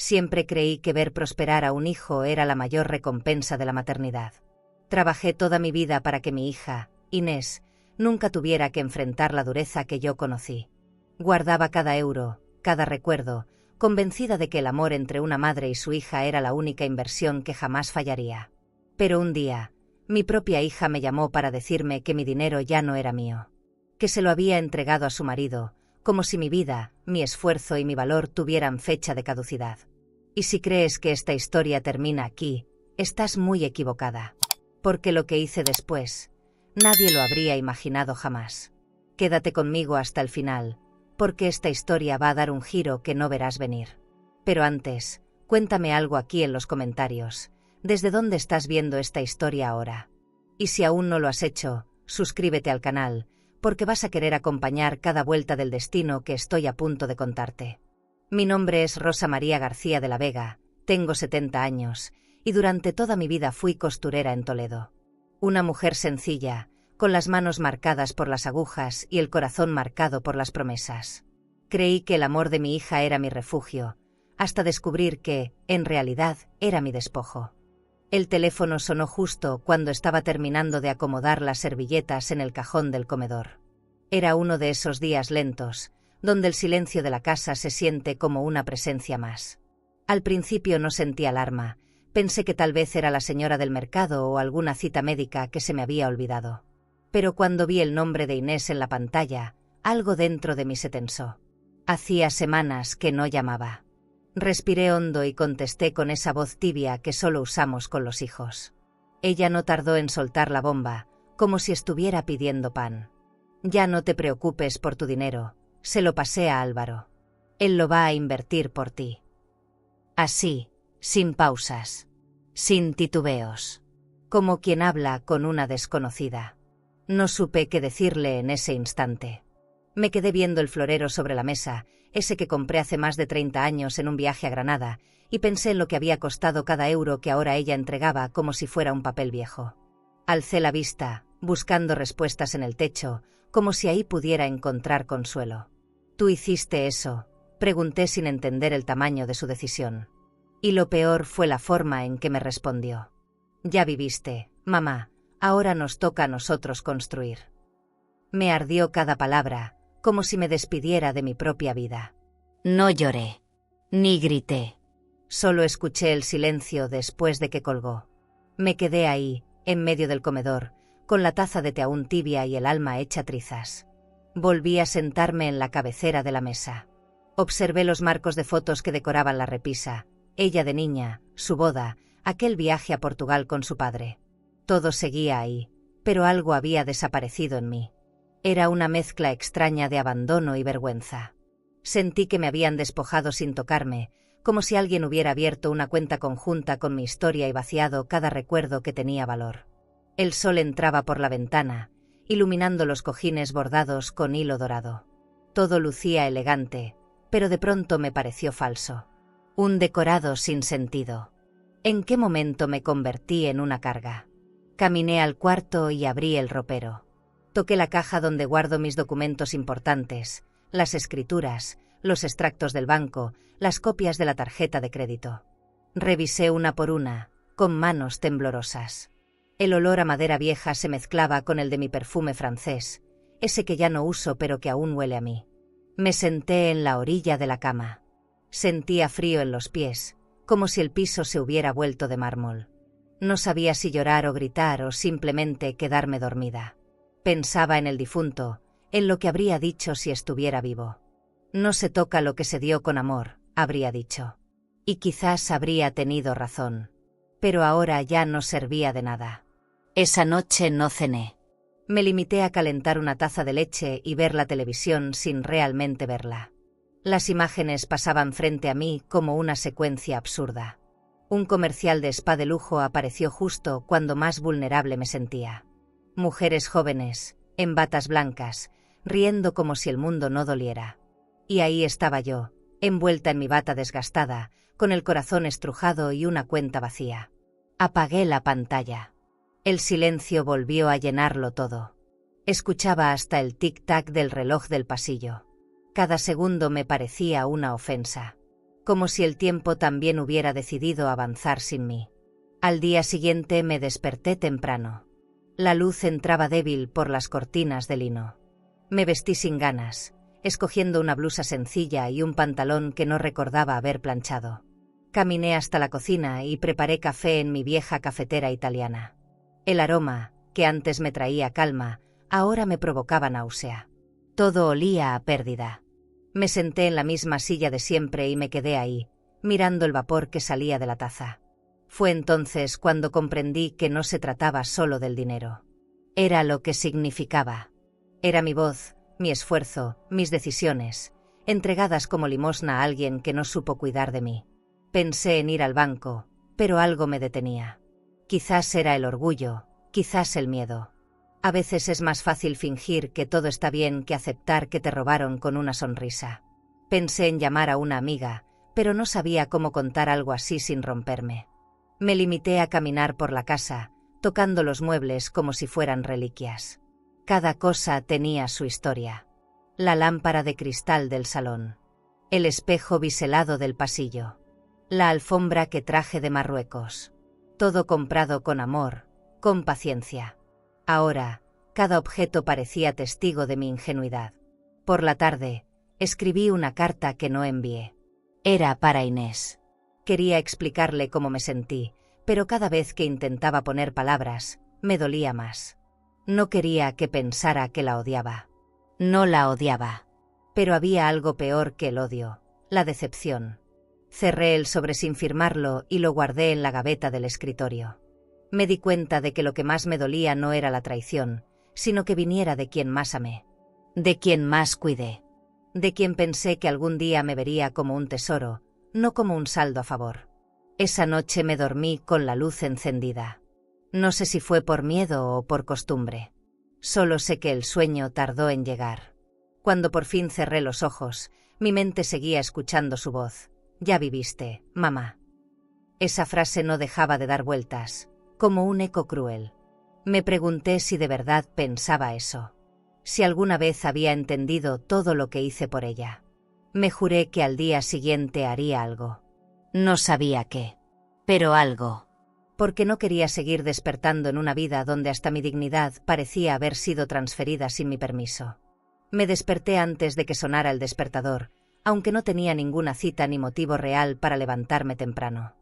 Siempre creí que ver prosperar a un hijo era la mayor recompensa de la maternidad. Trabajé toda mi vida para que mi hija, Inés, nunca tuviera que enfrentar la dureza que yo conocí. Guardaba cada euro, cada recuerdo, convencida de que el amor entre una madre y su hija era la única inversión que jamás fallaría. Pero un día, mi propia hija me llamó para decirme que mi dinero ya no era mío, que se lo había entregado a su marido, como si mi vida, mi esfuerzo y mi valor tuvieran fecha de caducidad. Y si crees que esta historia termina aquí, estás muy equivocada. Porque lo que hice después, nadie lo habría imaginado jamás. Quédate conmigo hasta el final, porque esta historia va a dar un giro que no verás venir. Pero antes, cuéntame algo aquí en los comentarios. ¿Desde dónde estás viendo esta historia ahora? Y si aún no lo has hecho, suscríbete al canal, porque vas a querer acompañar cada vuelta del destino que estoy a punto de contarte. Mi nombre es Rosa María García de la Vega, tengo 70 años, y durante toda mi vida fui costurera en Toledo. Una mujer sencilla, con las manos marcadas por las agujas y el corazón marcado por las promesas. Creí que el amor de mi hija era mi refugio, hasta descubrir que, en realidad, era mi despojo. El teléfono sonó justo cuando estaba terminando de acomodar las servilletas en el cajón del comedor. Era uno de esos días lentos, donde el silencio de la casa se siente como una presencia más. Al principio no sentí alarma, pensé que tal vez era la señora del mercado o alguna cita médica que se me había olvidado. Pero cuando vi el nombre de Inés en la pantalla, algo dentro de mí se tensó. Hacía semanas que no llamaba. Respiré hondo y contesté con esa voz tibia que solo usamos con los hijos. Ella no tardó en soltar la bomba, como si estuviera pidiendo pan. Ya no te preocupes por tu dinero, se lo pasé a Álvaro. Él lo va a invertir por ti. Así, sin pausas, sin titubeos, como quien habla con una desconocida. No supe qué decirle en ese instante. Me quedé viendo el florero sobre la mesa, ese que compré hace más de 30 años en un viaje a Granada, y pensé en lo que había costado cada euro que ahora ella entregaba como si fuera un papel viejo. Alcé la vista, buscando respuestas en el techo, como si ahí pudiera encontrar consuelo. «¿Tú hiciste eso?», pregunté sin entender el tamaño de su decisión. Y lo peor fue la forma en que me respondió. «Ya viviste, mamá, ahora nos toca a nosotros construir». Me ardió cada palabra, como si me despidiera de mi propia vida. No lloré, ni grité. Solo escuché el silencio después de que colgó. Me quedé ahí, en medio del comedor, con la taza de té aún tibia y el alma hecha trizas. Volví a sentarme en la cabecera de la mesa. Observé los marcos de fotos que decoraban la repisa, ella de niña, su boda, aquel viaje a Portugal con su padre. Todo seguía ahí, pero algo había desaparecido en mí. Era una mezcla extraña de abandono y vergüenza. Sentí que me habían despojado sin tocarme, como si alguien hubiera abierto una cuenta conjunta con mi historia y vaciado cada recuerdo que tenía valor. El sol entraba por la ventana, iluminando los cojines bordados con hilo dorado. Todo lucía elegante, pero de pronto me pareció falso. Un decorado sin sentido. ¿En qué momento me convertí en una carga? Caminé al cuarto y abrí el ropero. Toqué la caja donde guardo mis documentos importantes, las escrituras, los extractos del banco, las copias de la tarjeta de crédito. Revisé una por una, con manos temblorosas. El olor a madera vieja se mezclaba con el de mi perfume francés, ese que ya no uso pero que aún huele a mí. Me senté en la orilla de la cama. Sentía frío en los pies, como si el piso se hubiera vuelto de mármol. No sabía si llorar o gritar o simplemente quedarme dormida. Pensaba en el difunto, en lo que habría dicho si estuviera vivo. No se toca lo que se dio con amor, habría dicho. Y quizás habría tenido razón. Pero ahora ya no servía de nada. Esa noche no cené. Me limité a calentar una taza de leche y ver la televisión sin realmente verla. Las imágenes pasaban frente a mí como una secuencia absurda. Un comercial de spa de lujo apareció justo cuando más vulnerable me sentía. Mujeres jóvenes, en batas blancas, riendo como si el mundo no doliera. Y ahí estaba yo, envuelta en mi bata desgastada, con el corazón estrujado y una cuenta vacía. Apagué la pantalla. El silencio volvió a llenarlo todo. Escuchaba hasta el tic-tac del reloj del pasillo. Cada segundo me parecía una ofensa. como si el tiempo también hubiera decidido avanzar sin mí. Al día siguiente me desperté temprano. La luz entraba débil por las cortinas de lino. Me vestí sin ganas, escogiendo una blusa sencilla y un pantalón que no recordaba haber planchado. Caminé hasta la cocina y preparé café en mi vieja cafetera italiana. El aroma, que antes me traía calma, ahora me provocaba náusea. Todo olía a pérdida. Me senté en la misma silla de siempre y me quedé ahí, mirando el vapor que salía de la taza. Fue entonces cuando comprendí que no se trataba solo del dinero. Era lo que significaba. Era mi voz, mi esfuerzo, mis decisiones, entregadas como limosna a alguien que no supo cuidar de mí. Pensé en ir al banco, pero algo me detenía. Quizás era el orgullo, quizás el miedo. A veces es más fácil fingir que todo está bien que aceptar que te robaron con una sonrisa. Pensé en llamar a una amiga, pero no sabía cómo contar algo así sin romperme. Me limité a caminar por la casa, tocando los muebles como si fueran reliquias. Cada cosa tenía su historia. La lámpara de cristal del salón, el espejo biselado del pasillo, la alfombra que traje de Marruecos. Todo comprado con amor, con paciencia. Ahora, cada objeto parecía testigo de mi ingenuidad. Por la tarde, escribí una carta que no envié. Era para Inés. Quería explicarle cómo me sentí, pero cada vez que intentaba poner palabras, me dolía más. No quería que pensara que la odiaba. No la odiaba. Pero había algo peor que el odio, la decepción. Cerré el sobre sin firmarlo y lo guardé en la gaveta del escritorio. Me di cuenta de que lo que más me dolía no era la traición, sino que viniera de quien más amé, de quien más cuidé, de quien pensé que algún día me vería como un tesoro, no como un saldo a favor. Esa noche me dormí con la luz encendida. No sé si fue por miedo o por costumbre. Solo sé que el sueño tardó en llegar. Cuando por fin cerré los ojos, mi mente seguía escuchando su voz. Ya viviste, mamá. Esa frase no dejaba de dar vueltas, como un eco cruel. Me pregunté si de verdad pensaba eso. Si alguna vez había entendido todo lo que hice por ella. Me juré que al día siguiente haría algo. No sabía qué, pero algo. Porque no quería seguir despertando en una vida donde hasta mi dignidad parecía haber sido transferida sin mi permiso. Me desperté antes de que sonara el despertador, aunque no tenía ninguna cita ni motivo real para levantarme temprano.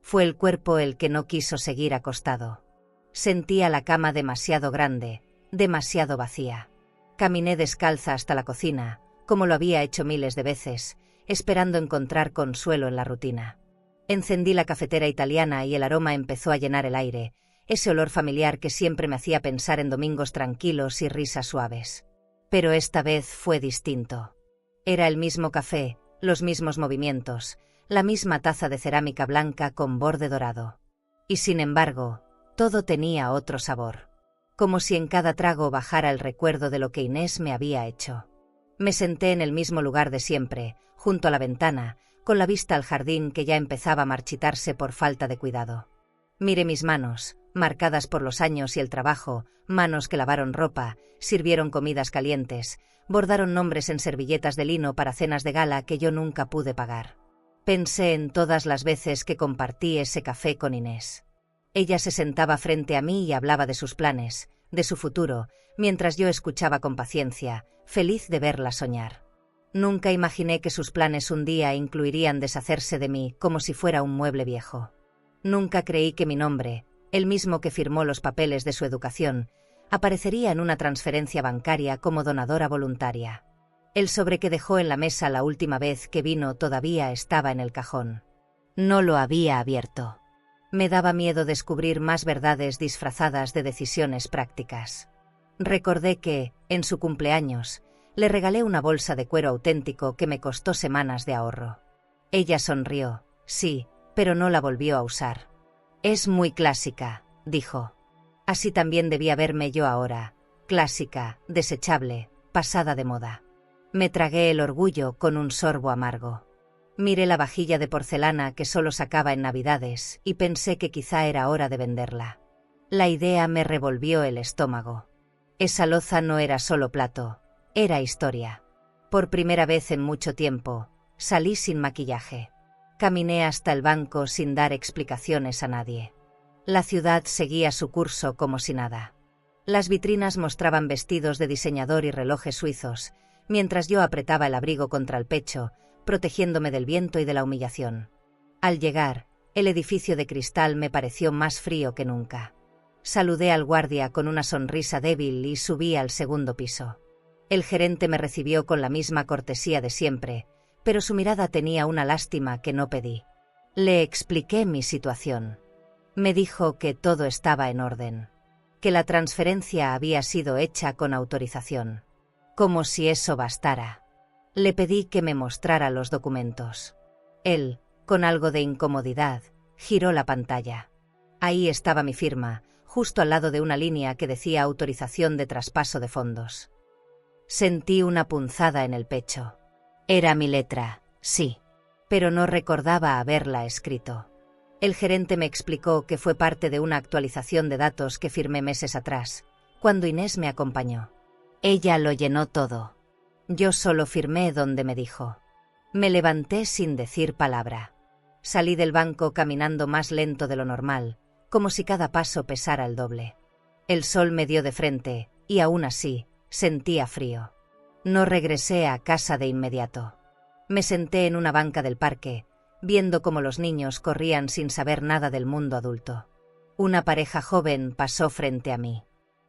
Fue el cuerpo el que no quiso seguir acostado. Sentía la cama demasiado grande, demasiado vacía. Caminé descalza hasta la cocina, como lo había hecho miles de veces, esperando encontrar consuelo en la rutina. Encendí la cafetera italiana y el aroma empezó a llenar el aire, ese olor familiar que siempre me hacía pensar en domingos tranquilos y risas suaves. Pero esta vez fue distinto. Era el mismo café, los mismos movimientos, la misma taza de cerámica blanca con borde dorado. Y sin embargo, todo tenía otro sabor. Como si en cada trago bajara el recuerdo de lo que Inés me había hecho. Me senté en el mismo lugar de siempre, junto a la ventana, con la vista al jardín que ya empezaba a marchitarse por falta de cuidado. Miré mis manos, marcadas por los años y el trabajo, manos que lavaron ropa, sirvieron comidas calientes, bordaron nombres en servilletas de lino para cenas de gala que yo nunca pude pagar. Pensé en todas las veces que compartí ese café con Inés. Ella se sentaba frente a mí y hablaba de sus planes, de su futuro, mientras yo escuchaba con paciencia, feliz de verla soñar. Nunca imaginé que sus planes un día incluirían deshacerse de mí como si fuera un mueble viejo. Nunca creí que mi nombre, el mismo que firmó los papeles de su educación, aparecería en una transferencia bancaria como donadora voluntaria. El sobre que dejó en la mesa la última vez que vino todavía estaba en el cajón. No lo había abierto. Me daba miedo descubrir más verdades disfrazadas de decisiones prácticas. Recordé que, en su cumpleaños, le regalé una bolsa de cuero auténtico que me costó semanas de ahorro. Ella sonrió, sí, pero no la volvió a usar. Es muy clásica, dijo. Así también debía verme yo ahora, clásica, desechable, pasada de moda. Me tragué el orgullo con un sorbo amargo. Miré la vajilla de porcelana que solo sacaba en Navidades y pensé que quizá era hora de venderla. La idea me revolvió el estómago. Esa loza no era solo plato, era historia. Por primera vez en mucho tiempo, salí sin maquillaje. Caminé hasta el banco sin dar explicaciones a nadie. La ciudad seguía su curso como si nada. Las vitrinas mostraban vestidos de diseñador y relojes suizos, mientras yo apretaba el abrigo contra el pecho, protegiéndome del viento y de la humillación. Al llegar, el edificio de cristal me pareció más frío que nunca. Saludé al guardia con una sonrisa débil y subí al segundo piso. El gerente me recibió con la misma cortesía de siempre, pero su mirada tenía una lástima que no pedí. Le expliqué mi situación. Me dijo que todo estaba en orden, que la transferencia había sido hecha con autorización. Como si eso bastara. Le pedí que me mostrara los documentos. Él, con algo de incomodidad, giró la pantalla. Ahí estaba mi firma, justo al lado de una línea que decía autorización de traspaso de fondos. Sentí una punzada en el pecho. Era mi letra, sí, pero no recordaba haberla escrito. El gerente me explicó que fue parte de una actualización de datos que firmé meses atrás, cuando Inés me acompañó. Ella lo llenó todo. Yo solo firmé donde me dijo. Me levanté sin decir palabra. Salí del banco caminando más lento de lo normal, como si cada paso pesara el doble. El sol me dio de frente, y aún así, sentía frío. No regresé a casa de inmediato. Me senté en una banca del parque, viendo cómo los niños corrían sin saber nada del mundo adulto. Una pareja joven pasó frente a mí.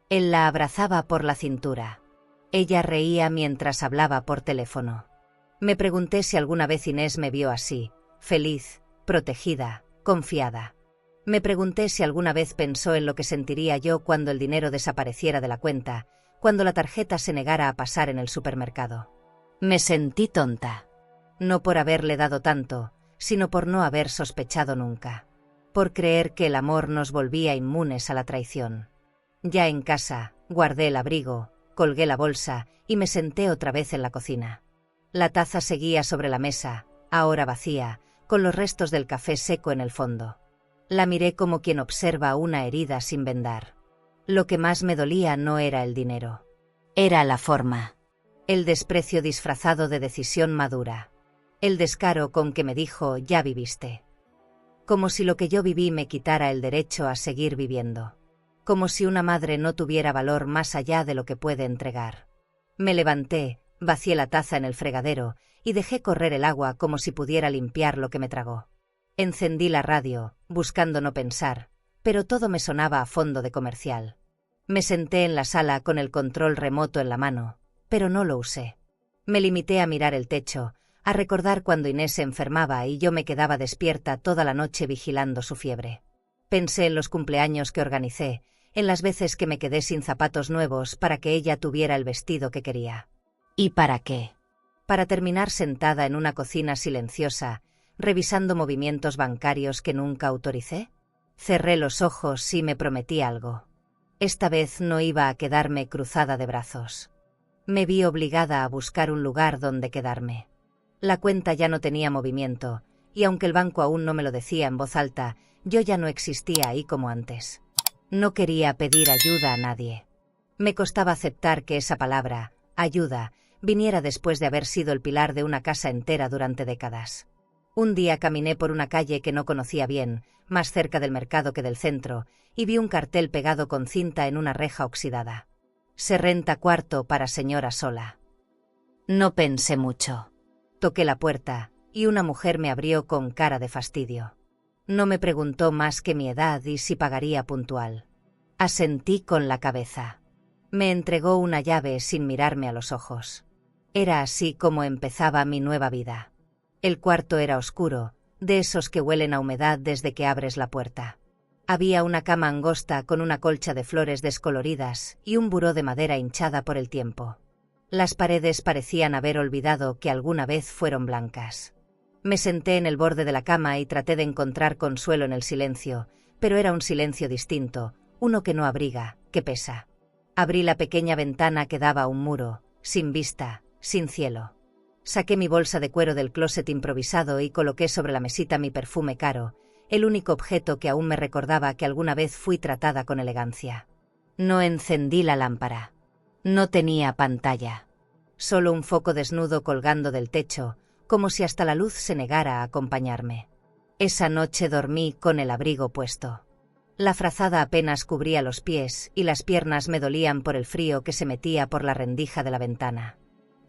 Él la abrazaba por la cintura. Ella reía mientras hablaba por teléfono. Me pregunté si alguna vez Inés me vio así, feliz, protegida, confiada. Me pregunté si alguna vez pensó en lo que sentiría yo cuando el dinero desapareciera de la cuenta, cuando la tarjeta se negara a pasar en el supermercado. Me sentí tonta. No por haberle dado tanto, sino por no haber sospechado nunca. Por creer que el amor nos volvía inmunes a la traición. Ya en casa, guardé el abrigo, colgué la bolsa y me senté otra vez en la cocina. La taza seguía sobre la mesa, ahora vacía, con los restos del café seco en el fondo. La miré como quien observa una herida sin vendar. Lo que más me dolía no era el dinero. Era la forma. El desprecio disfrazado de decisión madura. El descaro con que me dijo, ya viviste. Como si lo que yo viví me quitara el derecho a seguir viviendo. Como si una madre no tuviera valor más allá de lo que puede entregar. Me levanté, vacié la taza en el fregadero y dejé correr el agua como si pudiera limpiar lo que me tragó. Encendí la radio, buscando no pensar, pero todo me sonaba a fondo de comercial. Me senté en la sala con el control remoto en la mano, pero no lo usé. Me limité a mirar el techo, a recordar cuando Inés se enfermaba y yo me quedaba despierta toda la noche vigilando su fiebre. Pensé en los cumpleaños que organicé, en las veces que me quedé sin zapatos nuevos para que ella tuviera el vestido que quería. ¿Y para qué? Para terminar sentada en una cocina silenciosa, revisando movimientos bancarios que nunca autoricé. Cerré los ojos y me prometí algo. Esta vez no iba a quedarme cruzada de brazos. Me vi obligada a buscar un lugar donde quedarme. La cuenta ya no tenía movimiento, y aunque el banco aún no me lo decía en voz alta, yo ya no existía ahí como antes. No quería pedir ayuda a nadie. Me costaba aceptar que esa palabra, ayuda, viniera después de haber sido el pilar de una casa entera durante décadas. Un día caminé por una calle que no conocía bien, más cerca del mercado que del centro, y vi un cartel pegado con cinta en una reja oxidada. Se renta cuarto para señora sola. No pensé mucho. Toqué la puerta, y una mujer me abrió con cara de fastidio. No me preguntó más que mi edad y si pagaría puntual. Asentí con la cabeza. Me entregó una llave sin mirarme a los ojos. Era así como empezaba mi nueva vida. El cuarto era oscuro, de esos que huelen a humedad desde que abres la puerta. Había una cama angosta con una colcha de flores descoloridas y un buró de madera hinchada por el tiempo. Las paredes parecían haber olvidado que alguna vez fueron blancas. Me senté en el borde de la cama y traté de encontrar consuelo en el silencio, pero era un silencio distinto, uno que no abriga, que pesa. Abrí la pequeña ventana que daba a un muro, sin vista, sin cielo. Saqué mi bolsa de cuero del closet improvisado y coloqué sobre la mesita mi perfume caro, el único objeto que aún me recordaba que alguna vez fui tratada con elegancia. No encendí la lámpara. No tenía pantalla. Solo un foco desnudo colgando del techo, como si hasta la luz se negara a acompañarme. Esa noche dormí con el abrigo puesto. La frazada apenas cubría los pies y las piernas me dolían por el frío que se metía por la rendija de la ventana.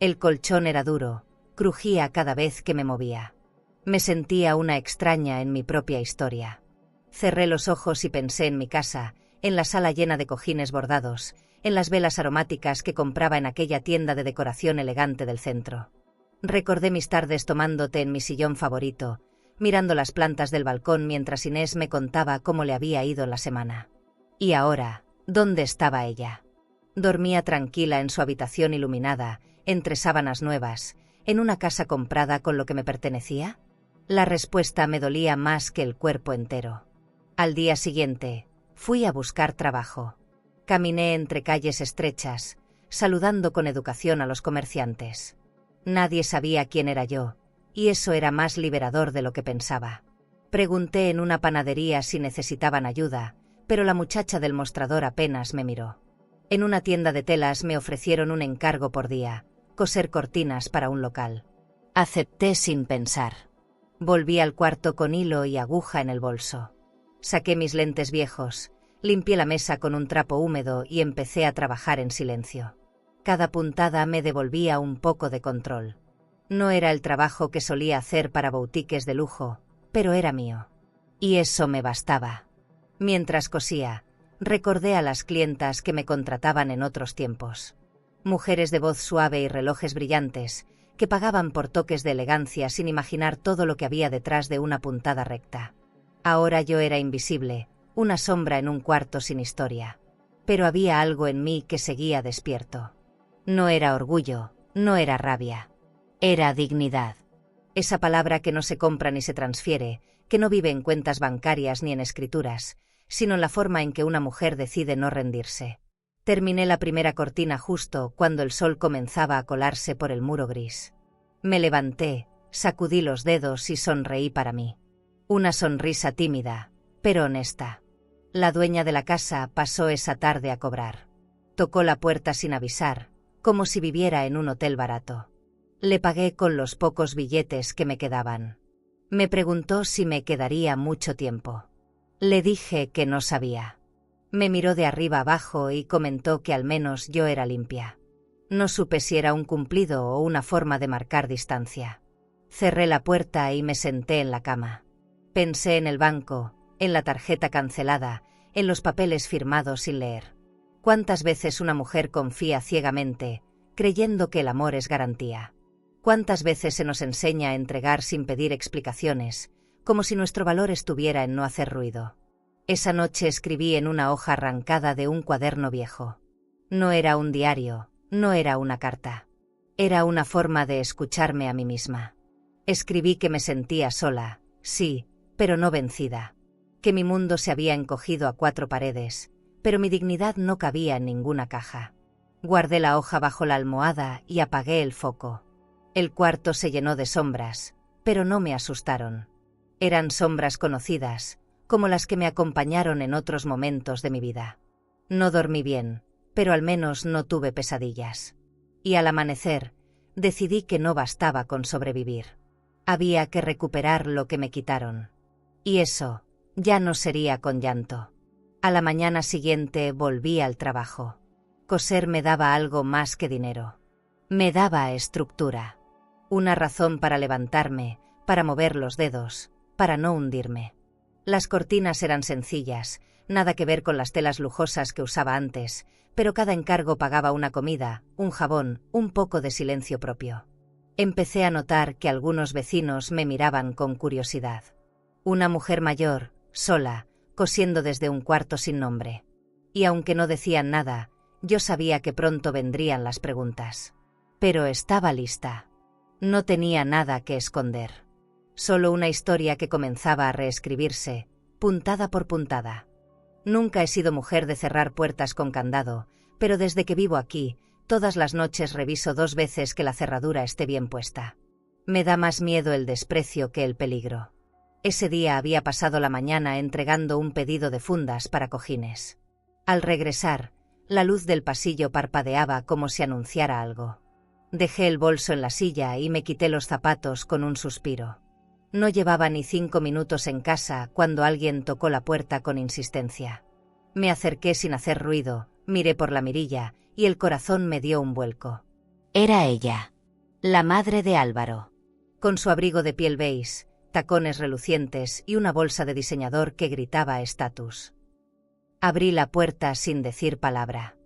El colchón era duro, crujía cada vez que me movía. Me sentía una extraña en mi propia historia. Cerré los ojos y pensé en mi casa, en la sala llena de cojines bordados, en las velas aromáticas que compraba en aquella tienda de decoración elegante del centro. Recordé mis tardes tomando té en mi sillón favorito, mirando las plantas del balcón mientras Inés me contaba cómo le había ido la semana. Y ahora, ¿dónde estaba ella? Dormía tranquila en su habitación iluminada, entre sábanas nuevas, en una casa comprada con lo que me pertenecía. La respuesta me dolía más que el cuerpo entero. Al día siguiente, fui a buscar trabajo. Caminé entre calles estrechas, saludando con educación a los comerciantes. Nadie sabía quién era yo, y eso era más liberador de lo que pensaba. Pregunté en una panadería si necesitaban ayuda, pero la muchacha del mostrador apenas me miró. En una tienda de telas me ofrecieron un encargo por día, coser cortinas para un local. Acepté sin pensar. Volví al cuarto con hilo y aguja en el bolso. Saqué mis lentes viejos, limpié la mesa con un trapo húmedo y empecé a trabajar en silencio. Cada puntada me devolvía un poco de control. No era el trabajo que solía hacer para boutiques de lujo, pero era mío. Y eso me bastaba. Mientras cosía, recordé a las clientas que me contrataban en otros tiempos. Mujeres de voz suave y relojes brillantes, que pagaban por toques de elegancia sin imaginar todo lo que había detrás de una puntada recta. Ahora yo era invisible, una sombra en un cuarto sin historia. Pero había algo en mí que seguía despierto. No era orgullo, no era rabia. Era dignidad. Esa palabra que no se compra ni se transfiere, que no vive en cuentas bancarias ni en escrituras, sino en la forma en que una mujer decide no rendirse. Terminé la primera cortina justo cuando el sol comenzaba a colarse por el muro gris. Me levanté, sacudí los dedos y sonreí para mí. Una sonrisa tímida, pero honesta. La dueña de la casa pasó esa tarde a cobrar. Tocó la puerta sin avisar, como si viviera en un hotel barato. Le pagué con los pocos billetes que me quedaban. Me preguntó si me quedaría mucho tiempo. Le dije que no sabía. Me miró de arriba abajo y comentó que al menos yo era limpia. No supe si era un cumplido o una forma de marcar distancia. Cerré la puerta y me senté en la cama. Pensé en el banco, en la tarjeta cancelada, en los papeles firmados sin leer. ¿Cuántas veces una mujer confía ciegamente, creyendo que el amor es garantía? ¿Cuántas veces se nos enseña a entregar sin pedir explicaciones, como si nuestro valor estuviera en no hacer ruido? Esa noche escribí en una hoja arrancada de un cuaderno viejo. No era un diario, no era una carta. Era una forma de escucharme a mí misma. Escribí que me sentía sola, sí, pero no vencida. Que mi mundo se había encogido a 4 paredes, pero mi dignidad no cabía en ninguna caja. Guardé la hoja bajo la almohada y apagué el foco. El cuarto se llenó de sombras, pero no me asustaron. Eran sombras conocidas, como las que me acompañaron en otros momentos de mi vida. No dormí bien, pero al menos no tuve pesadillas. Y al amanecer, decidí que no bastaba con sobrevivir. Había que recuperar lo que me quitaron. Y eso, ya no sería con llanto. A la mañana siguiente volví al trabajo. Coser me daba algo más que dinero. Me daba estructura. Una razón para levantarme, para mover los dedos, para no hundirme. Las cortinas eran sencillas, nada que ver con las telas lujosas que usaba antes, pero cada encargo pagaba una comida, un jabón, un poco de silencio propio. Empecé a notar que algunos vecinos me miraban con curiosidad. Una mujer mayor, sola, cosiendo desde un cuarto sin nombre. Y aunque no decían nada, yo sabía que pronto vendrían las preguntas. Pero estaba lista. No tenía nada que esconder. Solo una historia que comenzaba a reescribirse, puntada por puntada. Nunca he sido mujer de cerrar puertas con candado, pero desde que vivo aquí, todas las noches reviso 2 veces que la cerradura esté bien puesta. Me da más miedo el desprecio que el peligro. Ese día había pasado la mañana entregando un pedido de fundas para cojines. Al regresar, la luz del pasillo parpadeaba como si anunciara algo. Dejé el bolso en la silla y me quité los zapatos con un suspiro. No llevaba ni 5 minutos en casa cuando alguien tocó la puerta con insistencia. Me acerqué sin hacer ruido, miré por la mirilla y el corazón me dio un vuelco. Era ella, la madre de Álvaro, con su abrigo de piel beige, tacones relucientes y una bolsa de diseñador que gritaba estatus. Abrí la puerta sin decir palabra.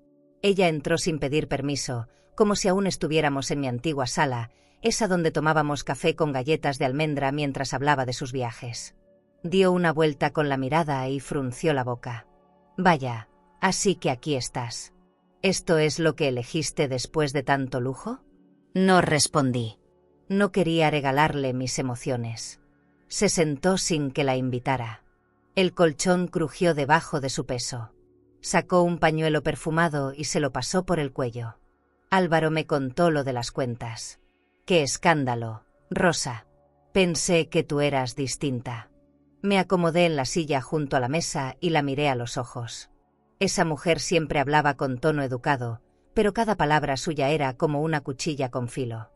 Ella entró sin pedir permiso, como si aún estuviéramos en mi antigua sala, esa donde tomábamos café con galletas de almendra mientras hablaba de sus viajes. Dio una vuelta con la mirada y frunció la boca. Vaya, así que aquí estás. ¿Esto es lo que elegiste después de tanto lujo? No respondí. No quería regalarle mis emociones. Se sentó sin que la invitara. El colchón crujió debajo de su peso. Sacó un pañuelo perfumado y se lo pasó por el cuello. Álvaro me contó lo de las cuentas. ¡Qué escándalo, Rosa! Pensé que tú eras distinta. Me acomodé en la silla junto a la mesa y la miré a los ojos. Esa mujer siempre hablaba con tono educado, pero cada palabra suya era como una cuchilla con filo.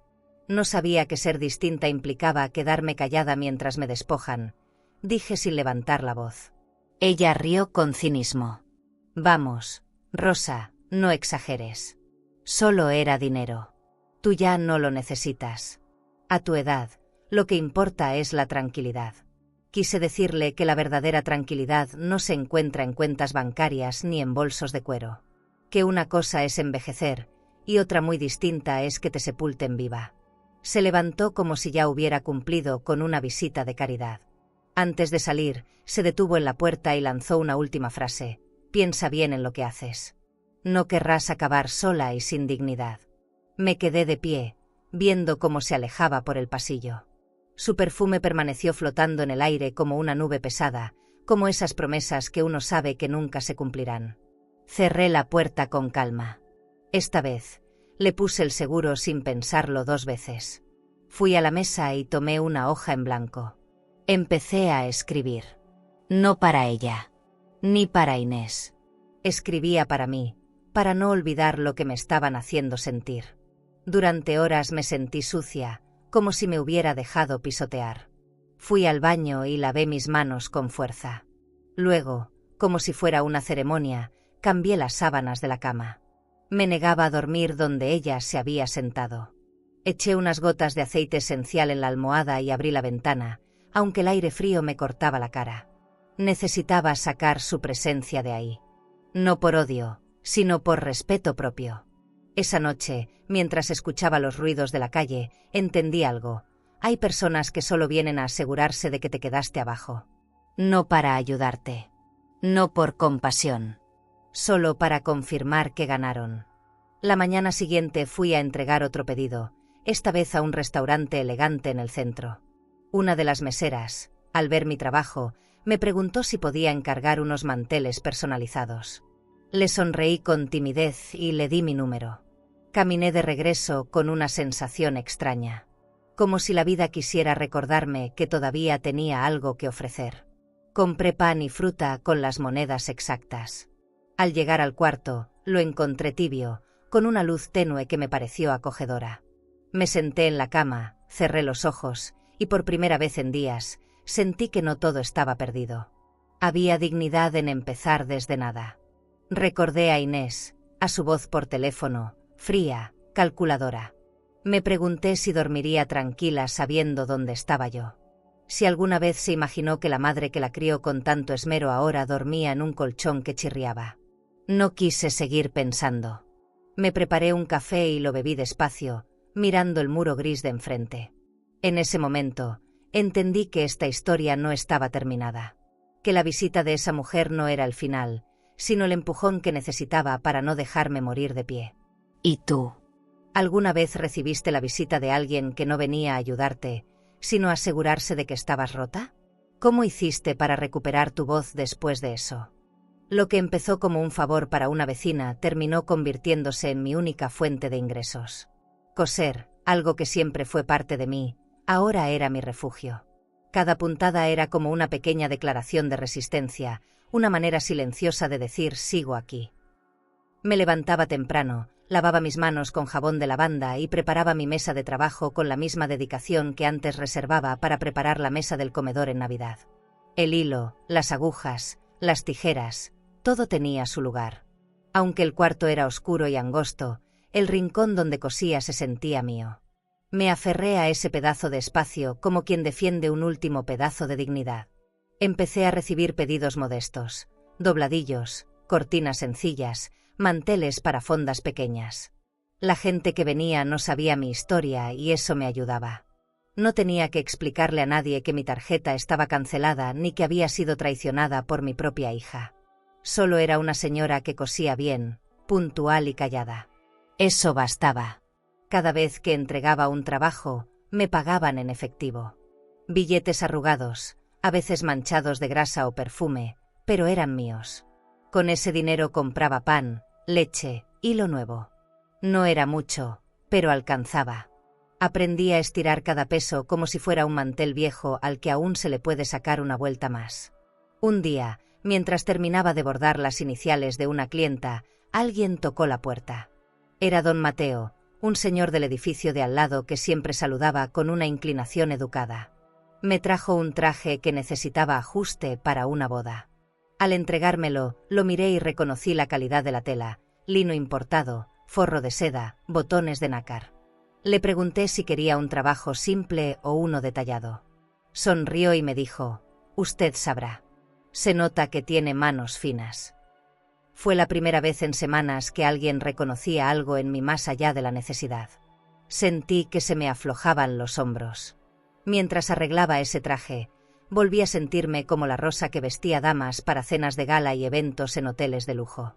No sabía que ser distinta implicaba quedarme callada mientras me despojan, dije sin levantar la voz. Ella rió con cinismo. Vamos, Rosa, no exageres. Solo era dinero. Tú ya no lo necesitas. A tu edad, lo que importa es la tranquilidad. Quise decirle que la verdadera tranquilidad no se encuentra en cuentas bancarias ni en bolsos de cuero. Que una cosa es envejecer, y otra muy distinta es que te sepulten viva. Se levantó como si ya hubiera cumplido con una visita de caridad. Antes de salir, se detuvo en la puerta y lanzó una última frase. Piensa bien en lo que haces. No querrás acabar sola y sin dignidad. Me quedé de pie, viendo cómo se alejaba por el pasillo. Su perfume permaneció flotando en el aire como una nube pesada, como esas promesas que uno sabe que nunca se cumplirán. Cerré la puerta con calma. Esta vez, le puse el seguro sin pensarlo 2 veces. Fui a la mesa y tomé una hoja en blanco. Empecé a escribir. No para ella, ni para Inés. Escribía para mí, para no olvidar lo que me estaban haciendo sentir. Durante horas me sentí sucia, como si me hubiera dejado pisotear. Fui al baño y lavé mis manos con fuerza. Luego, como si fuera una ceremonia, cambié las sábanas de la cama. Me negaba a dormir donde ella se había sentado. Eché unas gotas de aceite esencial en la almohada y abrí la ventana, aunque el aire frío me cortaba la cara. Necesitaba sacar su presencia de ahí. No por odio, sino por respeto propio. Esa noche, mientras escuchaba los ruidos de la calle, entendí algo. Hay personas que solo vienen a asegurarse de que te quedaste abajo. No para ayudarte. No por compasión. Solo para confirmar que ganaron. La mañana siguiente fui a entregar otro pedido, esta vez a un restaurante elegante en el centro. Una de las meseras, al ver mi trabajo, me preguntó si podía encargar unos manteles personalizados. Le sonreí con timidez y le di mi número. Caminé de regreso con una sensación extraña, como si la vida quisiera recordarme que todavía tenía algo que ofrecer. Compré pan y fruta con las monedas exactas. Al llegar al cuarto, lo encontré tibio, con una luz tenue que me pareció acogedora. Me senté en la cama, cerré los ojos, y por primera vez en días, sentí que no todo estaba perdido. Había dignidad en empezar desde nada. Recordé a Inés, a su voz por teléfono, fría, calculadora. Me pregunté si dormiría tranquila sabiendo dónde estaba yo. Si alguna vez se imaginó que la madre que la crió con tanto esmero ahora dormía en un colchón que chirriaba. No quise seguir pensando. Me preparé un café y lo bebí despacio, mirando el muro gris de enfrente. En ese momento, entendí que esta historia no estaba terminada. Que la visita de esa mujer no era el final, sino el empujón que necesitaba para no dejarme morir de pie. ¿Y tú? ¿Alguna vez recibiste la visita de alguien que no venía a ayudarte, sino a asegurarse de que estabas rota? ¿Cómo hiciste para recuperar tu voz después de eso? Lo que empezó como un favor para una vecina terminó convirtiéndose en mi única fuente de ingresos. Coser, algo que siempre fue parte de mí, ahora era mi refugio. Cada puntada era como una pequeña declaración de resistencia, una manera silenciosa de decir sigo aquí. Me levantaba temprano, lavaba mis manos con jabón de lavanda y preparaba mi mesa de trabajo con la misma dedicación que antes reservaba para preparar la mesa del comedor en Navidad. El hilo, las agujas, las tijeras, todo tenía su lugar. Aunque el cuarto era oscuro y angosto, el rincón donde cosía se sentía mío. Me aferré a ese pedazo de espacio como quien defiende un último pedazo de dignidad. Empecé a recibir pedidos modestos, dobladillos, cortinas sencillas, manteles para fondas pequeñas. La gente que venía no sabía mi historia y eso me ayudaba. No tenía que explicarle a nadie que mi tarjeta estaba cancelada ni que había sido traicionada por mi propia hija. Solo era una señora que cosía bien, puntual y callada. Eso bastaba. Cada vez que entregaba un trabajo, me pagaban en efectivo. Billetes arrugados, a veces manchados de grasa o perfume, pero eran míos. Con ese dinero compraba pan, leche, hilo nuevo. No era mucho, pero alcanzaba. Aprendí a estirar cada peso como si fuera un mantel viejo al que aún se le puede sacar una vuelta más. Un día, mientras terminaba de bordar las iniciales de una clienta, alguien tocó la puerta. Era don Mateo, un señor del edificio de al lado que siempre saludaba con una inclinación educada. Me trajo un traje que necesitaba ajuste para una boda. Al entregármelo, lo miré y reconocí la calidad de la tela, lino importado, forro de seda, botones de nácar. Le pregunté si quería un trabajo simple o uno detallado. Sonrió y me dijo: «Usted sabrá. Se nota que tiene manos finas». Fue la primera vez en semanas que alguien reconocía algo en mí más allá de la necesidad. Sentí que se me aflojaban los hombros. Mientras arreglaba ese traje, volví a sentirme como la rosa que vestía damas para cenas de gala y eventos en hoteles de lujo.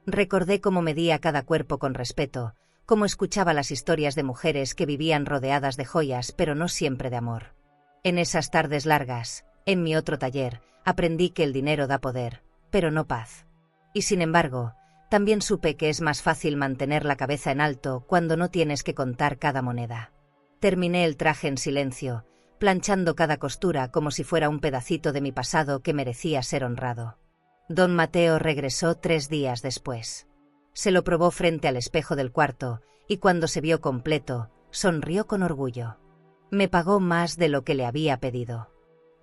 Recordé cómo medía cada cuerpo con respeto, cómo escuchaba las historias de mujeres que vivían rodeadas de joyas pero no siempre de amor. En esas tardes largas, en mi otro taller, aprendí que el dinero da poder, pero no paz. Y sin embargo, también supe que es más fácil mantener la cabeza en alto cuando no tienes que contar cada moneda. Terminé el traje en silencio, planchando cada costura como si fuera un pedacito de mi pasado que merecía ser honrado. Don Mateo regresó 3 días después. Se lo probó frente al espejo del cuarto, y cuando se vio completo, sonrió con orgullo. Me pagó más de lo que le había pedido.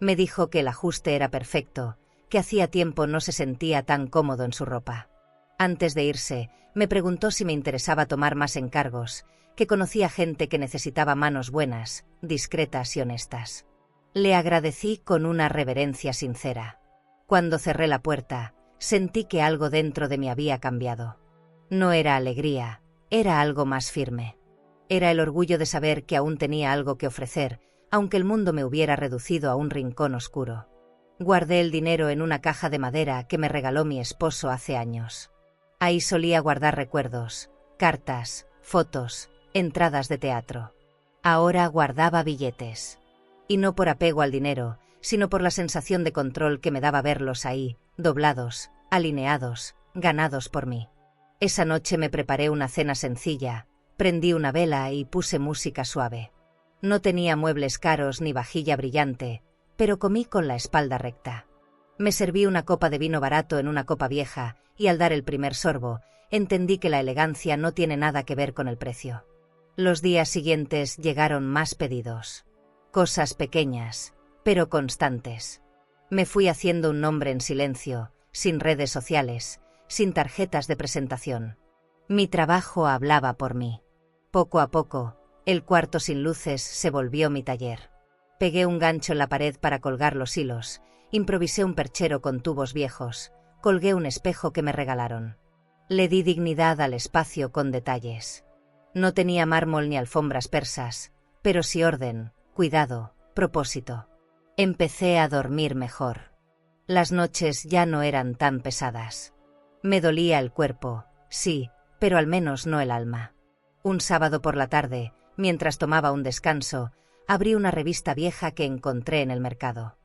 Me dijo que el ajuste era perfecto, que hacía tiempo no se sentía tan cómodo en su ropa. Antes de irse, me preguntó si me interesaba tomar más encargos, que conocía gente que necesitaba manos buenas, discretas y honestas. Le agradecí con una reverencia sincera. Cuando cerré la puerta, sentí que algo dentro de mí había cambiado. No era alegría, era algo más firme. Era el orgullo de saber que aún tenía algo que ofrecer, aunque el mundo me hubiera reducido a un rincón oscuro. Guardé el dinero en una caja de madera que me regaló mi esposo hace años. Ahí solía guardar recuerdos, cartas, fotos, entradas de teatro. Ahora guardaba billetes. Y no por apego al dinero, sino por la sensación de control que me daba verlos ahí, doblados, alineados, ganados por mí. Esa noche me preparé una cena sencilla, prendí una vela y puse música suave. No tenía muebles caros ni vajilla brillante, pero comí con la espalda recta. Me serví una copa de vino barato en una copa vieja, y al dar el primer sorbo, entendí que la elegancia no tiene nada que ver con el precio. Los días siguientes llegaron más pedidos. Cosas pequeñas, pero constantes. Me fui haciendo un nombre en silencio, sin redes sociales, sin tarjetas de presentación. Mi trabajo hablaba por mí. Poco a poco, el cuarto sin luces se volvió mi taller. Pegué un gancho en la pared para colgar los hilos, improvisé un perchero con tubos viejos, colgué un espejo que me regalaron. Le di dignidad al espacio con detalles. No tenía mármol ni alfombras persas, pero sí orden, cuidado, propósito. Empecé a dormir mejor. Las noches ya no eran tan pesadas. Me dolía el cuerpo, sí, pero al menos no el alma. Un sábado por la tarde, mientras tomaba un descanso, abrí una revista vieja que encontré en el mercado.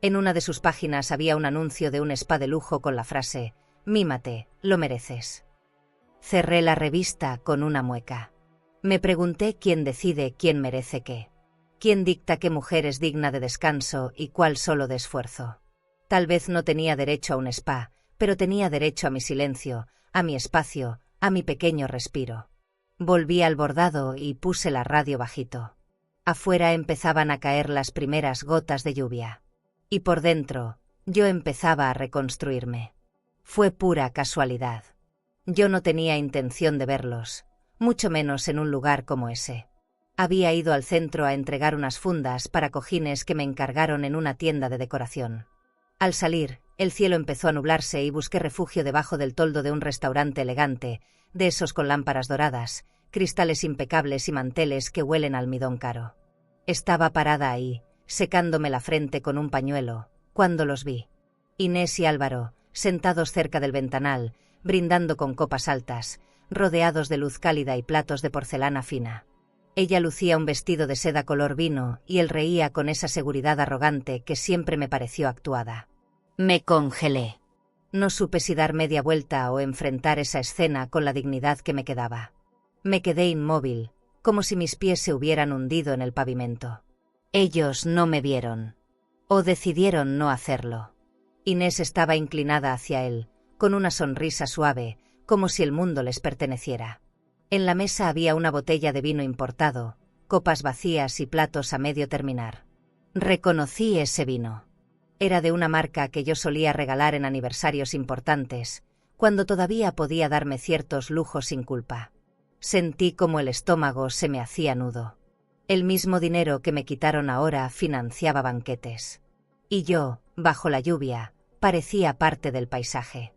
En una de sus páginas había un anuncio de un spa de lujo con la frase: «Mímate, lo mereces». Cerré la revista con una mueca. Me pregunté quién decide quién merece qué. ¿Quién dicta qué mujer es digna de descanso y cuál solo de esfuerzo? Tal vez no tenía derecho a un spa, pero tenía derecho a mi silencio, a mi espacio, a mi pequeño respiro. Volví al bordado y puse la radio bajito. Afuera empezaban a caer las primeras gotas de lluvia. Y por dentro, yo empezaba a reconstruirme. Fue pura casualidad. Yo no tenía intención de verlos, mucho menos en un lugar como ese. Había ido al centro a entregar unas fundas para cojines que me encargaron en una tienda de decoración. Al salir, el cielo empezó a nublarse y busqué refugio debajo del toldo de un restaurante elegante, de esos con lámparas doradas, cristales impecables y manteles que huelen a almidón caro. Estaba parada ahí, secándome la frente con un pañuelo, cuando los vi. Inés y Álvaro, sentados cerca del ventanal, brindando con copas altas, rodeados de luz cálida y platos de porcelana fina. Ella lucía un vestido de seda color vino y él reía con esa seguridad arrogante que siempre me pareció actuada. Me congelé. No supe si dar media vuelta o enfrentar esa escena con la dignidad que me quedaba. Me quedé inmóvil, como si mis pies se hubieran hundido en el pavimento. Ellos no me vieron. O decidieron no hacerlo. Inés estaba inclinada hacia él, con una sonrisa suave, como si el mundo les perteneciera. En la mesa había una botella de vino importado, copas vacías y platos a medio terminar. Reconocí ese vino. Era de una marca que yo solía regalar en aniversarios importantes, cuando todavía podía darme ciertos lujos sin culpa. Sentí como el estómago se me hacía nudo. El mismo dinero que me quitaron ahora financiaba banquetes. Y yo, bajo la lluvia, parecía parte del paisaje.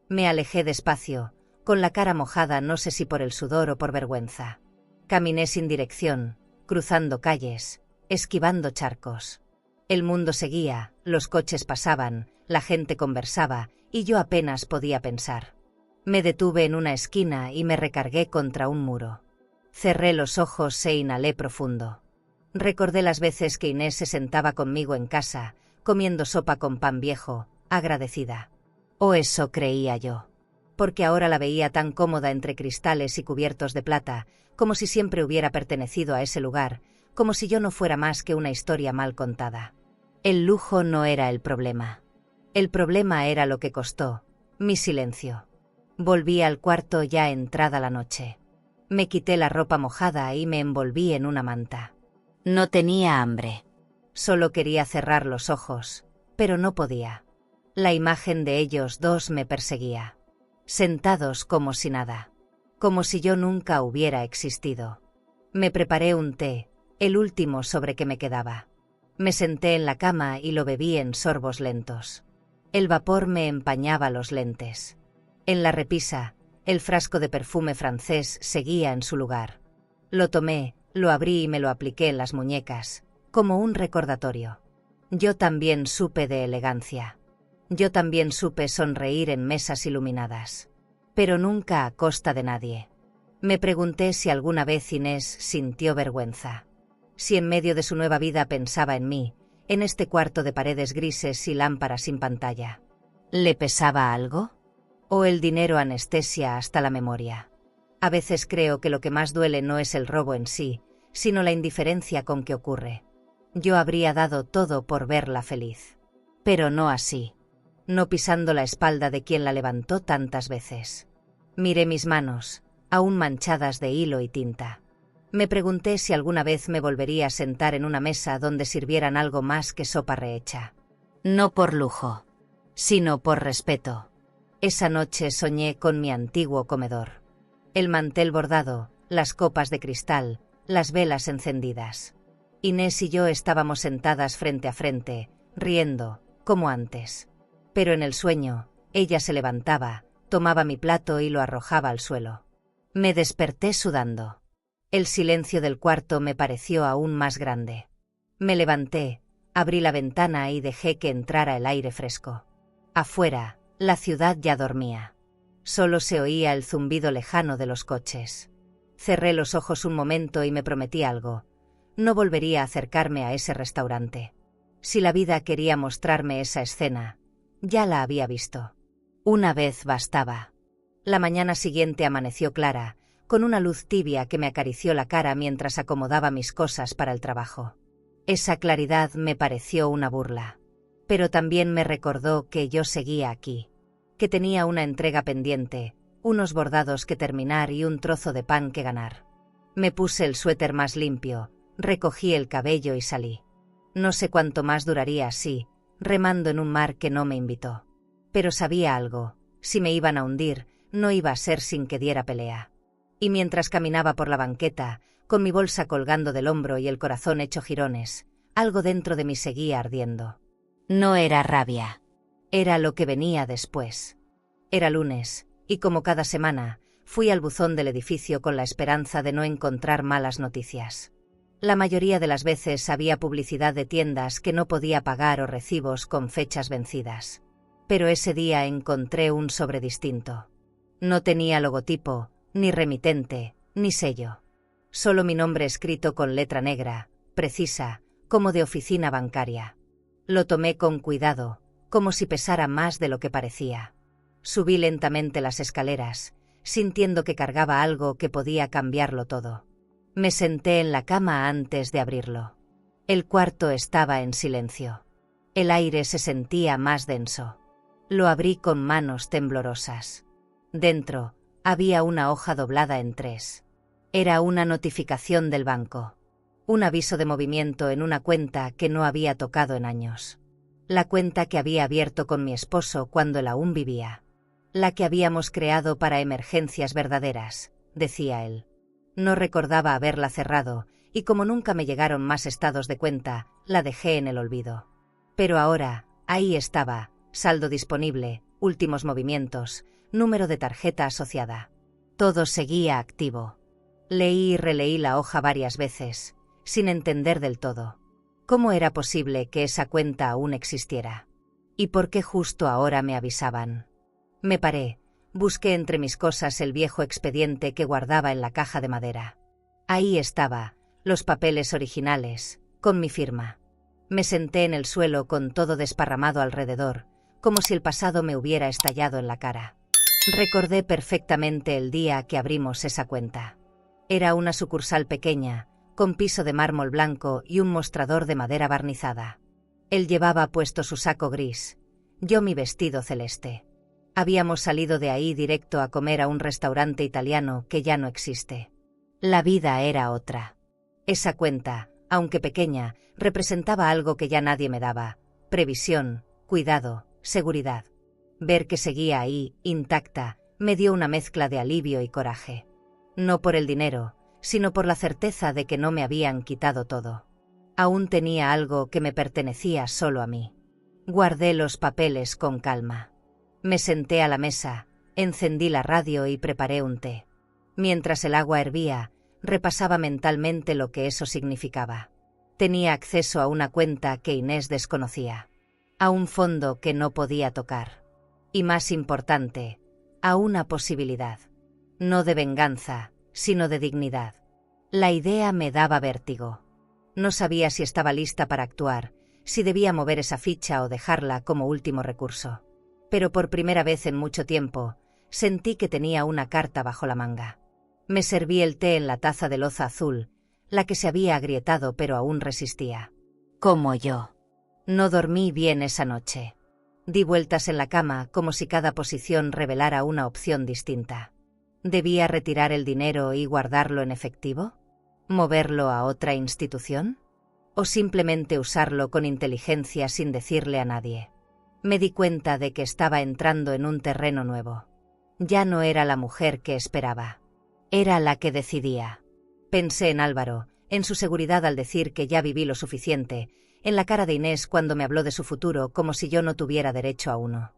Me alejé despacio, con la cara mojada no sé si por el sudor o por vergüenza. Caminé sin dirección, cruzando calles, esquivando charcos. El mundo seguía, los coches pasaban, la gente conversaba, y yo apenas podía pensar. Me detuve en una esquina y me recargué contra un muro. Cerré los ojos e inhalé profundo. Recordé las veces que Inés se sentaba conmigo en casa, comiendo sopa con pan viejo, agradecida. O eso creía yo. Porque ahora la veía tan cómoda entre cristales y cubiertos de plata, como si siempre hubiera pertenecido a ese lugar, como si yo no fuera más que una historia mal contada. El lujo no era el problema. El problema era lo que costó, mi silencio. Volví al cuarto ya entrada la noche. Me quité la ropa mojada y me envolví en una manta. No tenía hambre. Solo quería cerrar los ojos, pero no podía. La imagen de ellos dos me perseguía. Sentados como si nada. Como si yo nunca hubiera existido. Me preparé un té, el último sobre que me quedaba. Me senté en la cama y lo bebí en sorbos lentos. El vapor me empañaba los lentes. En la repisa, el frasco de perfume francés seguía en su lugar. Lo tomé, lo abrí y me lo apliqué en las muñecas, como un recordatorio. Yo también supe de elegancia. Yo también supe sonreír en mesas iluminadas. Pero nunca a costa de nadie. Me pregunté si alguna vez Inés sintió vergüenza. Si en medio de su nueva vida pensaba en mí, en este cuarto de paredes grises y lámparas sin pantalla. ¿Le pesaba algo? ¿O el dinero anestesia hasta la memoria? A veces creo que lo que más duele no es el robo en sí, sino la indiferencia con que ocurre. Yo habría dado todo por verla feliz. Pero no así. No pisando la espalda de quien la levantó tantas veces. Miré mis manos, aún manchadas de hilo y tinta. Me pregunté si alguna vez me volvería a sentar en una mesa donde sirvieran algo más que sopa rehecha. No por lujo, sino por respeto. Esa noche soñé con mi antiguo comedor. El mantel bordado, las copas de cristal, las velas encendidas. Inés y yo estábamos sentadas frente a frente, riendo, como antes. Pero en el sueño, ella se levantaba, tomaba mi plato y lo arrojaba al suelo. Me desperté sudando. El silencio del cuarto me pareció aún más grande. Me levanté, abrí la ventana y dejé que entrara el aire fresco. Afuera, la ciudad ya dormía. Solo se oía el zumbido lejano de los coches. Cerré los ojos un momento y me prometí algo. No volvería a acercarme a ese restaurante. Si la vida quería mostrarme esa escena, ya la había visto. Una vez bastaba. La mañana siguiente amaneció clara, con una luz tibia que me acarició la cara mientras acomodaba mis cosas para el trabajo. Esa claridad me pareció una burla. Pero también me recordó que yo seguía aquí, que tenía una entrega pendiente, unos bordados que terminar y un trozo de pan que ganar. Me puse el suéter más limpio, recogí el cabello y salí. No sé cuánto más duraría así, remando en un mar que no me invitó. Pero sabía algo, si me iban a hundir, no iba a ser sin que diera pelea. Y mientras caminaba por la banqueta, con mi bolsa colgando del hombro y el corazón hecho jirones, algo dentro de mí seguía ardiendo. No era rabia. Era lo que venía después. Era lunes, y como cada semana, fui al buzón del edificio con la esperanza de no encontrar malas noticias. La mayoría de las veces había publicidad de tiendas que no podía pagar o recibos con fechas vencidas. Pero ese día encontré un sobre distinto. No tenía logotipo, ni remitente, ni sello. Solo mi nombre escrito con letra negra, precisa, como de oficina bancaria. Lo tomé con cuidado, como si pesara más de lo que parecía. Subí lentamente las escaleras, sintiendo que cargaba algo que podía cambiarlo todo. Me senté en la cama antes de abrirlo. El cuarto estaba en silencio. El aire se sentía más denso. Lo abrí con manos temblorosas. Dentro, había una hoja doblada en 3. Era una notificación del banco. Un aviso de movimiento en una cuenta que no había tocado en años. La cuenta que había abierto con mi esposo cuando él aún vivía. La que habíamos creado para emergencias verdaderas, decía él. No recordaba haberla cerrado, y como nunca me llegaron más estados de cuenta, la dejé en el olvido. Pero ahora, ahí estaba, saldo disponible, últimos movimientos, número de tarjeta asociada. Todo seguía activo. Leí y releí la hoja varias veces, sin entender del todo. ¿Cómo era posible que esa cuenta aún existiera? ¿Y por qué justo ahora me avisaban? Me paré, busqué entre mis cosas el viejo expediente que guardaba en la caja de madera. Ahí estaba, los papeles originales, con mi firma. Me senté en el suelo con todo desparramado alrededor, como si el pasado me hubiera estallado en la cara. Recordé perfectamente el día que abrimos esa cuenta. Era una sucursal pequeña, con piso de mármol blanco y un mostrador de madera barnizada. Él llevaba puesto su saco gris, yo mi vestido celeste. Habíamos salido de ahí directo a comer a un restaurante italiano que ya no existe. La vida era otra. Esa cuenta, aunque pequeña, representaba algo que ya nadie me daba: previsión, cuidado, seguridad. Ver que seguía ahí, intacta, me dio una mezcla de alivio y coraje. No por el dinero, sino por la certeza de que no me habían quitado todo. Aún tenía algo que me pertenecía solo a mí. Guardé los papeles con calma. Me senté a la mesa, encendí la radio y preparé un té. Mientras el agua hervía, repasaba mentalmente lo que eso significaba. Tenía acceso a una cuenta que Inés desconocía. A un fondo que no podía tocar. Y más importante, a una posibilidad. No de venganza, sino de dignidad. La idea me daba vértigo. No sabía si estaba lista para actuar, si debía mover esa ficha o dejarla como último recurso. Pero por primera vez en mucho tiempo, sentí que tenía una carta bajo la manga. Me serví el té en la taza de loza azul, la que se había agrietado pero aún resistía. Como yo. No dormí bien esa noche. Di vueltas en la cama como si cada posición revelara una opción distinta. ¿Debía retirar el dinero y guardarlo en efectivo? ¿Moverlo a otra institución? ¿O simplemente usarlo con inteligencia sin decirle a nadie? Me di cuenta de que estaba entrando en un terreno nuevo. Ya no era la mujer que esperaba. Era la que decidía. Pensé en Álvaro, en su seguridad al decir que ya viví lo suficiente, en la cara de Inés cuando me habló de su futuro como si yo no tuviera derecho a uno.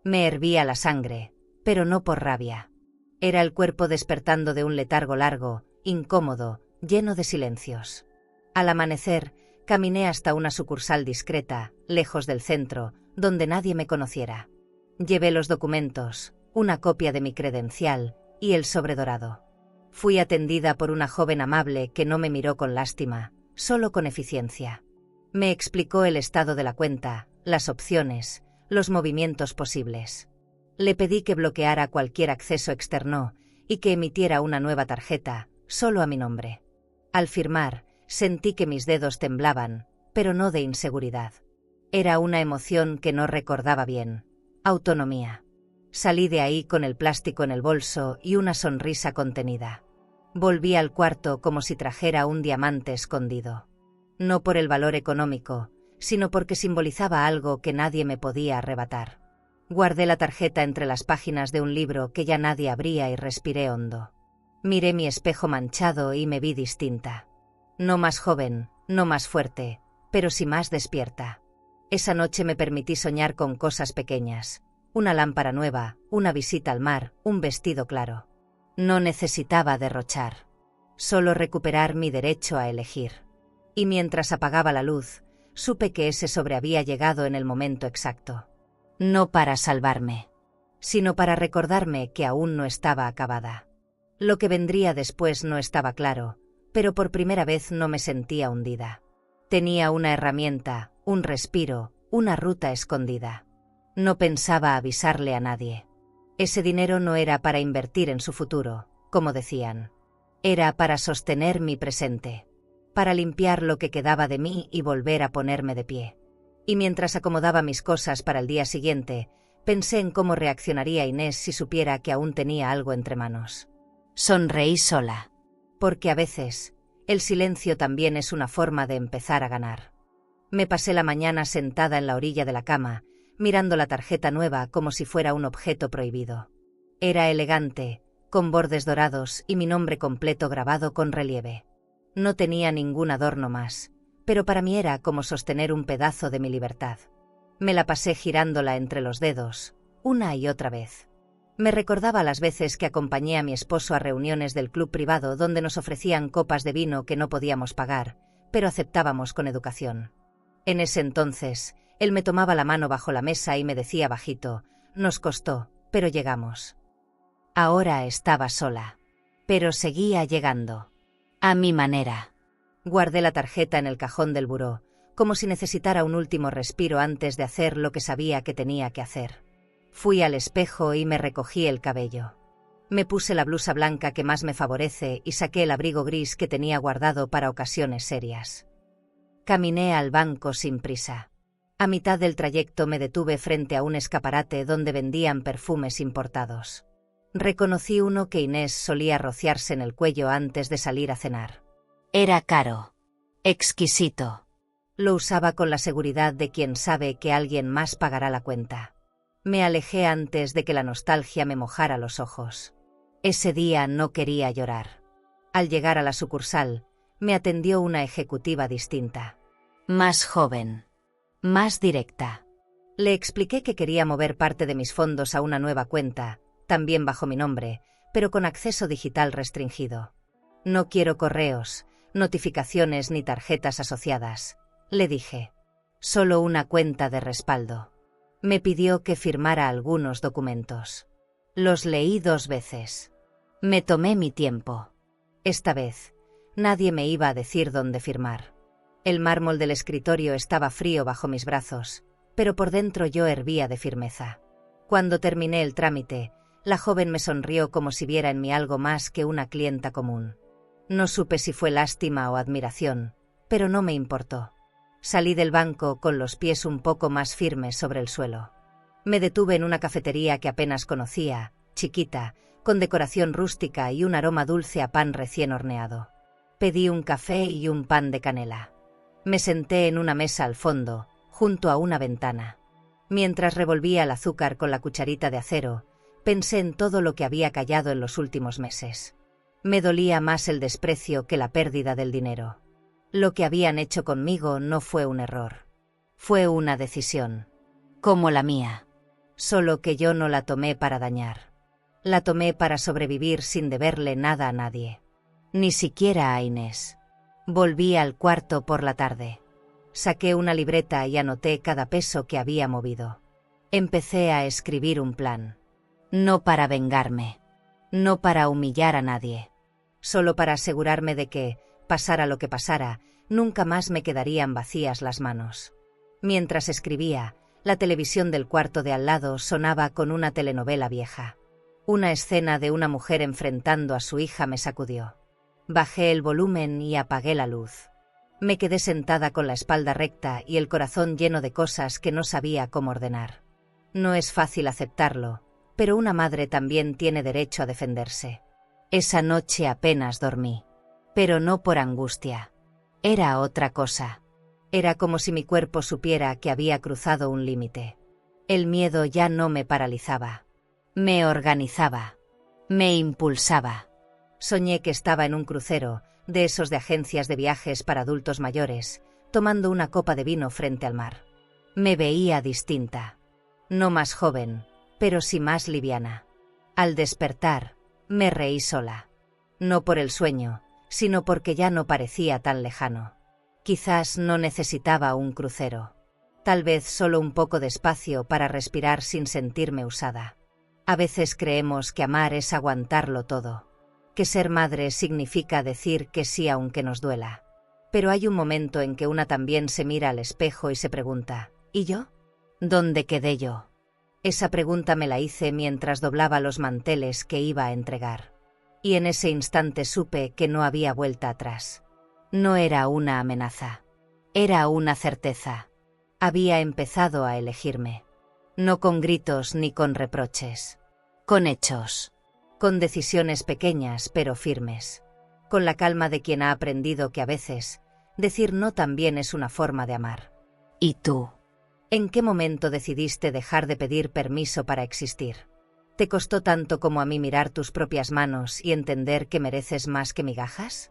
Me hervía la sangre, pero no por rabia. Era el cuerpo despertando de un letargo largo, incómodo, lleno de silencios. Al amanecer, caminé hasta una sucursal discreta, lejos del centro, donde nadie me conociera. Llevé los documentos, una copia de mi credencial y el sobre dorado. Fui atendida por una joven amable que no me miró con lástima, solo con eficiencia. Me explicó el estado de la cuenta, las opciones, los movimientos posibles. Le pedí que bloqueara cualquier acceso externo y que emitiera una nueva tarjeta, solo a mi nombre. Al firmar, sentí que mis dedos temblaban, pero no de inseguridad. Era una emoción que no recordaba bien. Autonomía. Salí de ahí con el plástico en el bolso y una sonrisa contenida. Volví al cuarto como si trajera un diamante escondido. No por el valor económico, sino porque simbolizaba algo que nadie me podía arrebatar. Guardé la tarjeta entre las páginas de un libro que ya nadie abría y respiré hondo. Miré mi espejo manchado y me vi distinta. No más joven, no más fuerte, pero sí más despierta. Esa noche me permití soñar con cosas pequeñas. Una lámpara nueva, una visita al mar, un vestido claro. No necesitaba derrochar. Solo recuperar mi derecho a elegir. Y mientras apagaba la luz, supe que ese sobre había llegado en el momento exacto. No para salvarme, sino para recordarme que aún no estaba acabada. Lo que vendría después no estaba claro, pero por primera vez no me sentía hundida. Tenía una herramienta, un respiro, una ruta escondida. No pensaba avisarle a nadie. Ese dinero no era para invertir en su futuro, como decían. Era para sostener mi presente, para limpiar lo que quedaba de mí y volver a ponerme de pie. Y mientras acomodaba mis cosas para el día siguiente, pensé en cómo reaccionaría Inés si supiera que aún tenía algo entre manos. Sonreí sola, porque a veces, el silencio también es una forma de empezar a ganar. Me pasé la mañana sentada en la orilla de la cama, mirando la tarjeta nueva como si fuera un objeto prohibido. Era elegante, con bordes dorados y mi nombre completo grabado con relieve. No tenía ningún adorno más, pero para mí era como sostener un pedazo de mi libertad. Me la pasé girándola entre los dedos, una y otra vez. Me recordaba las veces que acompañé a mi esposo a reuniones del club privado donde nos ofrecían copas de vino que no podíamos pagar, pero aceptábamos con educación. En ese entonces, él me tomaba la mano bajo la mesa y me decía bajito: «Nos costó, pero llegamos». Ahora estaba sola, pero seguía llegando. A mi manera. Guardé la tarjeta en el cajón del buró, como si necesitara un último respiro antes de hacer lo que sabía que tenía que hacer. Fui al espejo y me recogí el cabello. Me puse la blusa blanca que más me favorece y saqué el abrigo gris que tenía guardado para ocasiones serias. Caminé al banco sin prisa. A mitad del trayecto me detuve frente a un escaparate donde vendían perfumes importados. Reconocí uno que Inés solía rociarse en el cuello antes de salir a cenar. Era caro. Exquisito. Lo usaba con la seguridad de quien sabe que alguien más pagará la cuenta. Me alejé antes de que la nostalgia me mojara los ojos. Ese día no quería llorar. Al llegar a la sucursal, me atendió una ejecutiva distinta. Más joven. Más directa. Le expliqué que quería mover parte de mis fondos a una nueva cuenta, también bajo mi nombre, pero con acceso digital restringido. No quiero correos, notificaciones ni tarjetas asociadas, le dije. Solo una cuenta de respaldo. Me pidió que firmara algunos documentos. Los leí 2 veces. Me tomé mi tiempo. Esta vez, nadie me iba a decir dónde firmar. El mármol del escritorio estaba frío bajo mis brazos, pero por dentro yo hervía de firmeza. Cuando terminé el trámite, la joven me sonrió como si viera en mí algo más que una clienta común. No supe si fue lástima o admiración, pero no me importó. Salí del banco con los pies un poco más firmes sobre el suelo. Me detuve en una cafetería que apenas conocía, chiquita, con decoración rústica y un aroma dulce a pan recién horneado. Pedí un café y un pan de canela. Me senté en una mesa al fondo, junto a una ventana. Mientras revolvía el azúcar con la cucharita de acero, pensé en todo lo que había callado en los últimos meses. Me dolía más el desprecio que la pérdida del dinero. Lo que habían hecho conmigo no fue un error. Fue una decisión. Como la mía. Solo que yo no la tomé para dañar. La tomé para sobrevivir sin deberle nada a nadie. Ni siquiera a Inés. Volví al cuarto por la tarde. Saqué una libreta y anoté cada peso que había movido. Empecé a escribir un plan. No para vengarme. No para humillar a nadie. Solo para asegurarme de que, pasara lo que pasara, nunca más me quedarían vacías las manos. Mientras escribía, la televisión del cuarto de al lado sonaba con una telenovela vieja. Una escena de una mujer enfrentando a su hija me sacudió. Bajé el volumen y apagué la luz. Me quedé sentada con la espalda recta y el corazón lleno de cosas que no sabía cómo ordenar. No es fácil aceptarlo, pero una madre también tiene derecho a defenderse. Esa noche apenas dormí. Pero no por angustia. Era otra cosa. Era como si mi cuerpo supiera que había cruzado un límite. El miedo ya no me paralizaba. Me organizaba. Me impulsaba. Soñé que estaba en un crucero, de esos de agencias de viajes para adultos mayores, tomando una copa de vino frente al mar. Me veía distinta. No más joven, pero sí más liviana. Al despertar, me reí sola. No por el sueño, sino porque ya no parecía tan lejano. Quizás no necesitaba un crucero. Tal vez solo un poco de espacio para respirar sin sentirme usada. A veces creemos que amar es aguantarlo todo. Que ser madre significa decir que sí aunque nos duela. Pero hay un momento en que una también se mira al espejo y se pregunta, ¿y yo? ¿Dónde quedé yo? Esa pregunta me la hice mientras doblaba los manteles que iba a entregar. Y en ese instante supe que no había vuelta atrás. No era una amenaza. Era una certeza. Había empezado a elegirme. No con gritos ni con reproches. Con hechos. Con decisiones pequeñas pero firmes. Con la calma de quien ha aprendido que a veces, decir no también es una forma de amar. ¿Y tú? ¿En qué momento decidiste dejar de pedir permiso para existir? ¿Te costó tanto como a mí mirar tus propias manos y entender que mereces más que migajas?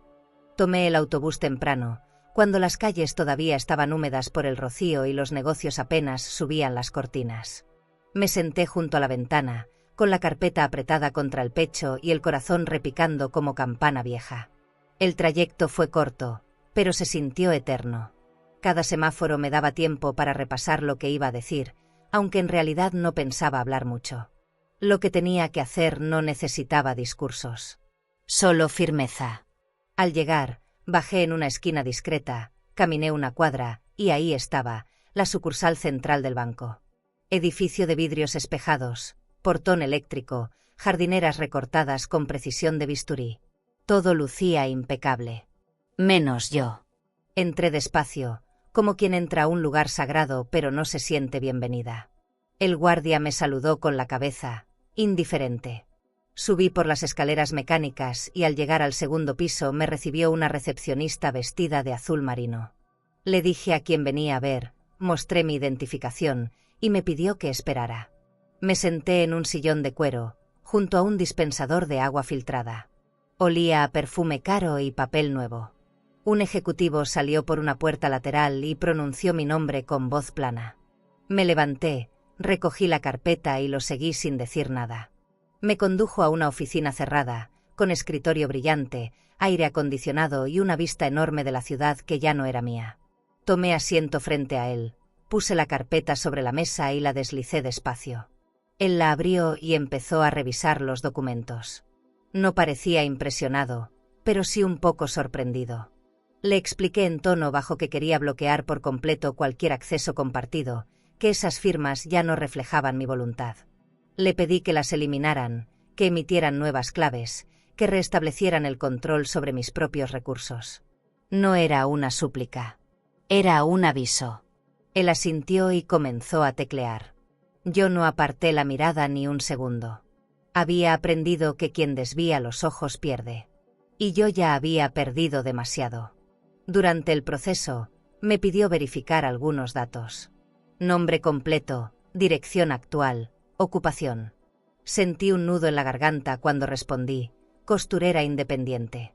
Tomé el autobús temprano, cuando las calles todavía estaban húmedas por el rocío y los negocios apenas subían las cortinas. Me senté junto a la ventana, con la carpeta apretada contra el pecho y el corazón repicando como campana vieja. El trayecto fue corto, pero se sintió eterno. Cada semáforo me daba tiempo para repasar lo que iba a decir, aunque en realidad no pensaba hablar mucho. Lo que tenía que hacer no necesitaba discursos. Solo firmeza. Al llegar, bajé en una esquina discreta, caminé una cuadra, y ahí estaba, la sucursal central del banco. Edificio de vidrios espejados, portón eléctrico, jardineras recortadas con precisión de bisturí. Todo lucía impecable. Menos yo. Entré despacio, como quien entra a un lugar sagrado pero no se siente bienvenida. El guardia me saludó con la cabeza, indiferente. Subí por las escaleras mecánicas y al llegar al segundo piso me recibió una recepcionista vestida de azul marino. Le dije a quien venía a ver, mostré mi identificación y me pidió que esperara. Me senté en un sillón de cuero, junto a un dispensador de agua filtrada. Olía a perfume caro y papel nuevo. Un ejecutivo salió por una puerta lateral y pronunció mi nombre con voz plana. Me levanté, recogí la carpeta y lo seguí sin decir nada. Me condujo a una oficina cerrada, con escritorio brillante, aire acondicionado y una vista enorme de la ciudad que ya no era mía. Tomé asiento frente a él, puse la carpeta sobre la mesa y la deslicé despacio. Él la abrió y empezó a revisar los documentos. No parecía impresionado, pero sí un poco sorprendido. Le expliqué en tono bajo que quería bloquear por completo cualquier acceso compartido, que esas firmas ya no reflejaban mi voluntad. Le pedí que las eliminaran, que emitieran nuevas claves, que restablecieran el control sobre mis propios recursos. No era una súplica. Era un aviso. Él asintió y comenzó a teclear. Yo no aparté la mirada ni un segundo. Había aprendido que quien desvía los ojos pierde. Y yo ya había perdido demasiado. Durante el proceso, me pidió verificar algunos datos. Nombre completo, dirección actual, ocupación. Sentí un nudo en la garganta cuando respondí, costurera independiente.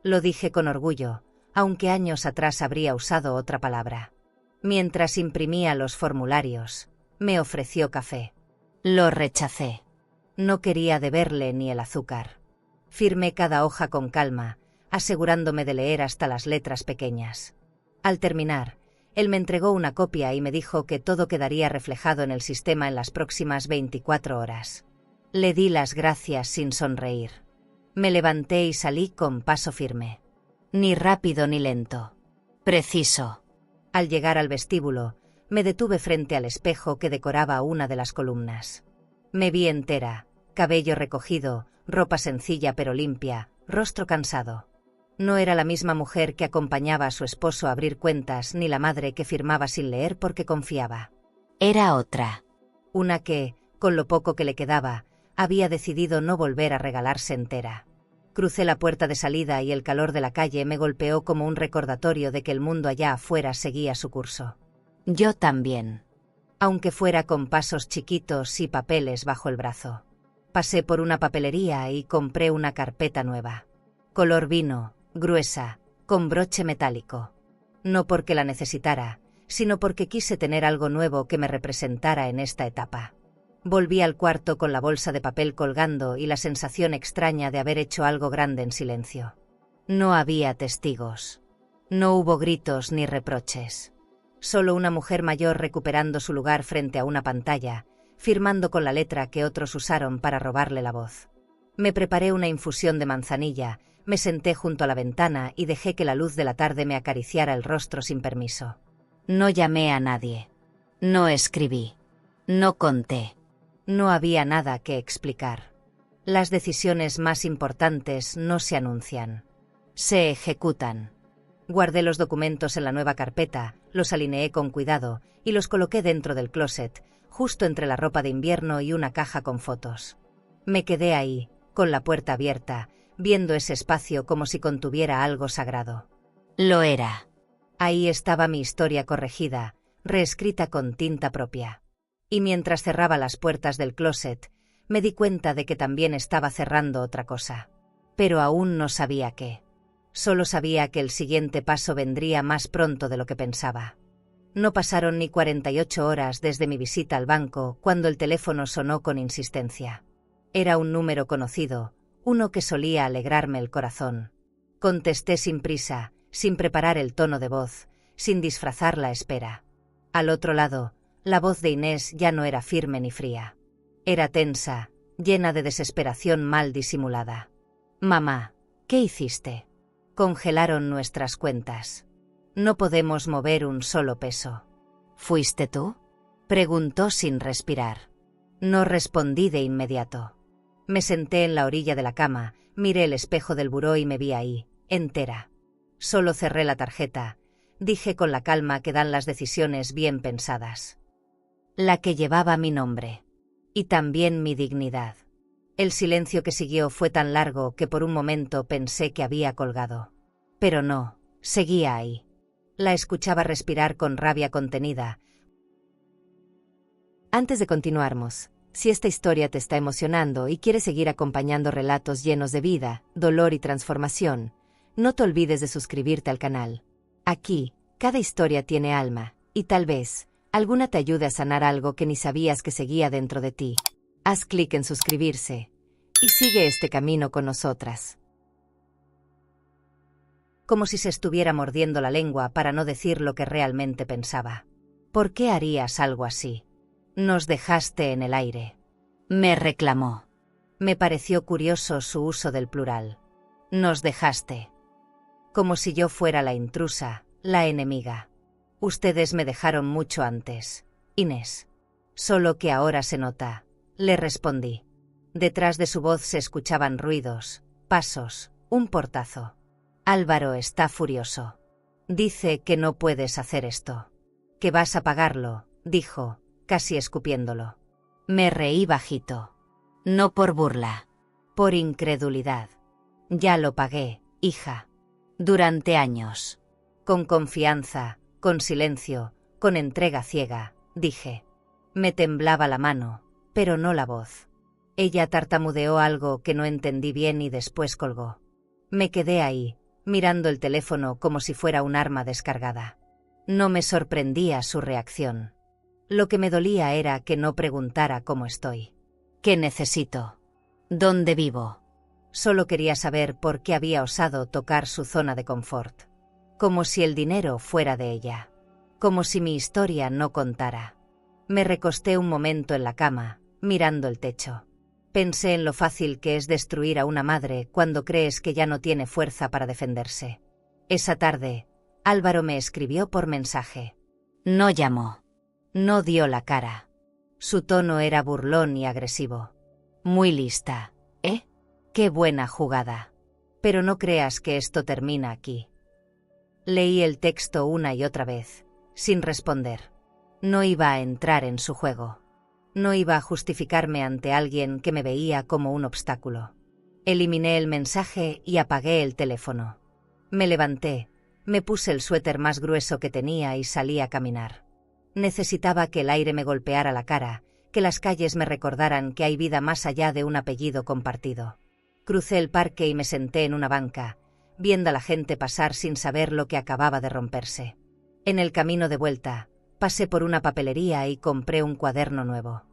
Lo dije con orgullo, aunque años atrás habría usado otra palabra. Mientras imprimía los formularios, me ofreció café. Lo rechacé. No quería deberle ni el azúcar. Firmé cada hoja con calma, asegurándome de leer hasta las letras pequeñas. Al terminar, él me entregó una copia y me dijo que todo quedaría reflejado en el sistema en las próximas 24 horas. Le di las gracias sin sonreír. Me levanté y salí con paso firme. Ni rápido ni lento. Preciso. Al llegar al vestíbulo, me detuve frente al espejo que decoraba una de las columnas. Me vi entera, cabello recogido, ropa sencilla pero limpia, rostro cansado. No era la misma mujer que acompañaba a su esposo a abrir cuentas ni la madre que firmaba sin leer porque confiaba. Era otra. Una que, Con lo poco que le quedaba, había decidido no volver a regalarse entera. Crucé la puerta de salida y el calor de la calle me golpeó como un recordatorio de que el mundo allá afuera seguía su curso. Yo también. Aunque fuera con pasos chiquitos y papeles bajo el brazo. Pasé por una papelería y compré una carpeta nueva. Color vino, gruesa, con broche metálico. No porque la necesitara, sino porque quise tener algo nuevo que me representara en esta etapa. Volví al cuarto con la bolsa de papel colgando y la sensación extraña de haber hecho algo grande en silencio. No había testigos. No hubo gritos ni reproches. Solo una mujer mayor recuperando su lugar frente a una pantalla, firmando con la letra que otros usaron para robarle la voz. Me preparé una infusión de manzanilla, me senté junto a la ventana y dejé que la luz de la tarde me acariciara el rostro sin permiso. No llamé a nadie. No escribí. No conté. No había nada que explicar. Las decisiones más importantes no se anuncian. Se ejecutan. Guardé los documentos en la nueva carpeta, los alineé con cuidado y los coloqué dentro del closet, justo entre la ropa de invierno y una caja con fotos. Me quedé ahí, con la puerta abierta, viendo ese espacio como si contuviera algo sagrado. Lo era. Ahí estaba mi historia corregida, reescrita con tinta propia. Y mientras cerraba las puertas del closet, me di cuenta de que también estaba cerrando otra cosa. Pero aún no sabía qué. Solo sabía que el siguiente paso vendría más pronto de lo que pensaba. No pasaron ni 48 horas desde mi visita al banco cuando el teléfono sonó con insistencia. Era un número conocido, uno que solía alegrarme el corazón. Contesté sin prisa, sin preparar el tono de voz, sin disfrazar la espera. Al otro lado, la voz de Inés ya no era firme ni fría. Era tensa, llena de desesperación mal disimulada. «Mamá, ¿qué hiciste? Congelaron nuestras cuentas. No podemos mover un solo peso». «¿Fuiste tú?», preguntó sin respirar. No respondí de inmediato. Me senté en la orilla de la cama, miré el espejo del buró y me vi ahí, entera. Solo cerré la tarjeta. Dije con la calma que dan las decisiones bien pensadas. La que llevaba mi nombre. Y también mi dignidad. El silencio que siguió fue tan largo que por un momento pensé que había colgado. Pero no, seguía ahí. La escuchaba respirar con rabia contenida. Antes de continuarmos, si esta historia te está emocionando y quieres seguir acompañando relatos llenos de vida, dolor y transformación, no te olvides de suscribirte al canal. Aquí, cada historia tiene alma, y tal vez, alguna te ayude a sanar algo que ni sabías que seguía dentro de ti. Haz clic en suscribirse, y sigue este camino con nosotras. Como si se estuviera mordiendo la lengua para no decir lo que realmente pensaba. ¿Por qué harías algo así? Nos dejaste en el aire. Me reclamó. Me pareció curioso su uso del plural. Nos dejaste. Como si yo fuera la intrusa, la enemiga. Ustedes me dejaron mucho antes, Inés. Solo que ahora se nota, le respondí. Detrás de su voz se escuchaban ruidos, pasos, un portazo. Álvaro está furioso. Dice que no puedes hacer esto. Que vas a pagarlo, dijo, casi escupiéndolo. Me reí bajito. No por burla, por incredulidad. Ya lo pagué, hija. Durante años. Con confianza, con silencio, con entrega ciega, dije. Me temblaba la mano, pero no la voz. Ella tartamudeó algo que no entendí bien y después colgó. Me quedé ahí, mirando el teléfono como si fuera un arma descargada. No me sorprendía su reacción. Lo que me dolía era que no preguntara cómo estoy. ¿Qué necesito? ¿Dónde vivo? Solo quería saber por qué había osado tocar su zona de confort. Como si el dinero fuera de ella. Como si mi historia no contara. Me recosté un momento en la cama, mirando el techo. Pensé en lo fácil que es destruir a una madre cuando crees que ya no tiene fuerza para defenderse. Esa tarde, Álvaro me escribió por mensaje. No llamó. No dio la cara. Su tono era burlón y agresivo. Muy lista, ¿eh? Qué buena jugada. Pero no creas que esto termina aquí. Leí el texto una y otra vez, sin responder. No iba a entrar en su juego. No iba a justificarme ante alguien que me veía como un obstáculo. Eliminé el mensaje y apagué el teléfono. Me levanté, me puse el suéter más grueso que tenía y salí a caminar. Necesitaba que el aire me golpeara la cara, que las calles me recordaran que hay vida más allá de un apellido compartido. Crucé el parque y me senté en una banca, viendo a la gente pasar sin saber lo que acababa de romperse. En el camino de vuelta, pasé por una papelería y compré un cuaderno nuevo.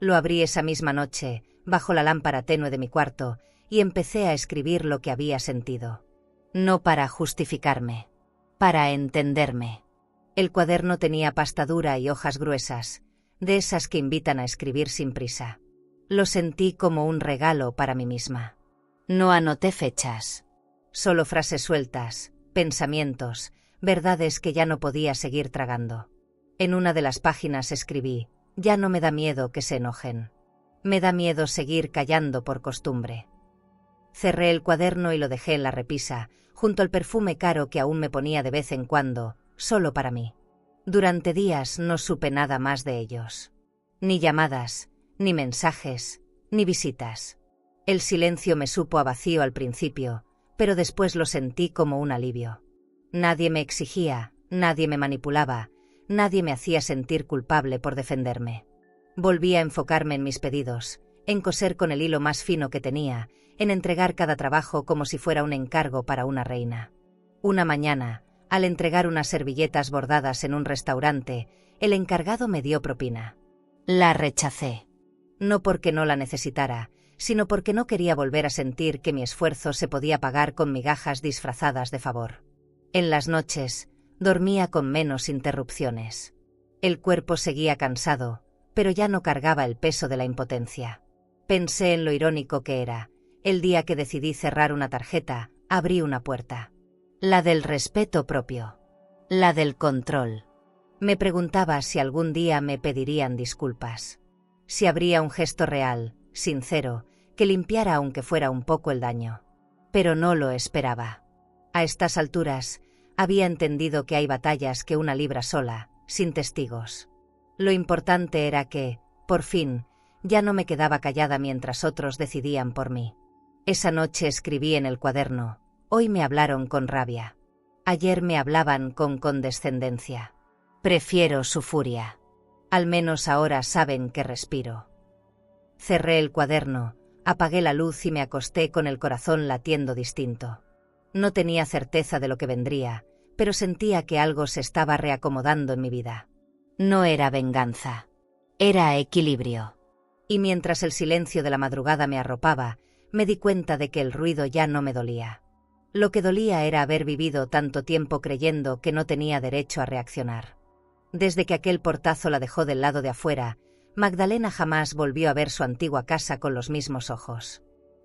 Lo abrí esa misma noche, bajo la lámpara tenue de mi cuarto, y empecé a escribir lo que había sentido. No para justificarme, para entenderme. El cuaderno tenía pasta dura y hojas gruesas, de esas que invitan a escribir sin prisa. Lo sentí como un regalo para mí misma. No anoté fechas, solo frases sueltas, pensamientos, verdades que ya no podía seguir tragando. En una de las páginas escribí: ya no me da miedo que se enojen. Me da miedo seguir callando por costumbre. Cerré el cuaderno y lo dejé en la repisa, junto al perfume caro que aún me ponía de vez en cuando, solo para mí. Durante días no supe nada más de ellos. Ni llamadas, ni mensajes, ni visitas. El silencio me supo a vacío al principio, pero después lo sentí como un alivio. Nadie me exigía, nadie me manipulaba, nadie me hacía sentir culpable por defenderme. Volví a enfocarme en mis pedidos, en coser con el hilo más fino que tenía, en entregar cada trabajo como si fuera un encargo para una reina. Una mañana, al entregar unas servilletas bordadas en un restaurante, el encargado me dio propina. La rechacé. No porque no la necesitara, sino porque no quería volver a sentir que mi esfuerzo se podía pagar con migajas disfrazadas de favor. En las noches, dormía con menos interrupciones. El cuerpo seguía cansado, pero ya no cargaba el peso de la impotencia. Pensé en lo irónico que era. El día que decidí cerrar una tarjeta, abrí una puerta. La del respeto propio. La del control. Me preguntaba si algún día me pedirían disculpas. Si habría un gesto real, sincero, que limpiara aunque fuera un poco el daño. Pero no lo esperaba. A estas alturas, había entendido que hay batallas que una libra sola, sin testigos. Lo importante era que, por fin, ya no me quedaba callada mientras otros decidían por mí. Esa noche escribí en el cuaderno: hoy me hablaron con rabia. Ayer me hablaban con condescendencia. Prefiero su furia. Al menos ahora saben que respiro. Cerré el cuaderno, apagué la luz y me acosté con el corazón latiendo distinto. No tenía certeza de lo que vendría, pero sentía que algo se estaba reacomodando en mi vida. No era venganza. Era equilibrio. Y mientras el silencio de la madrugada me arropaba, me di cuenta de que el ruido ya no me dolía. Lo que dolía era haber vivido tanto tiempo creyendo que no tenía derecho a reaccionar. Desde que aquel portazo la dejó del lado de afuera, Magdalena jamás volvió a ver su antigua casa con los mismos ojos.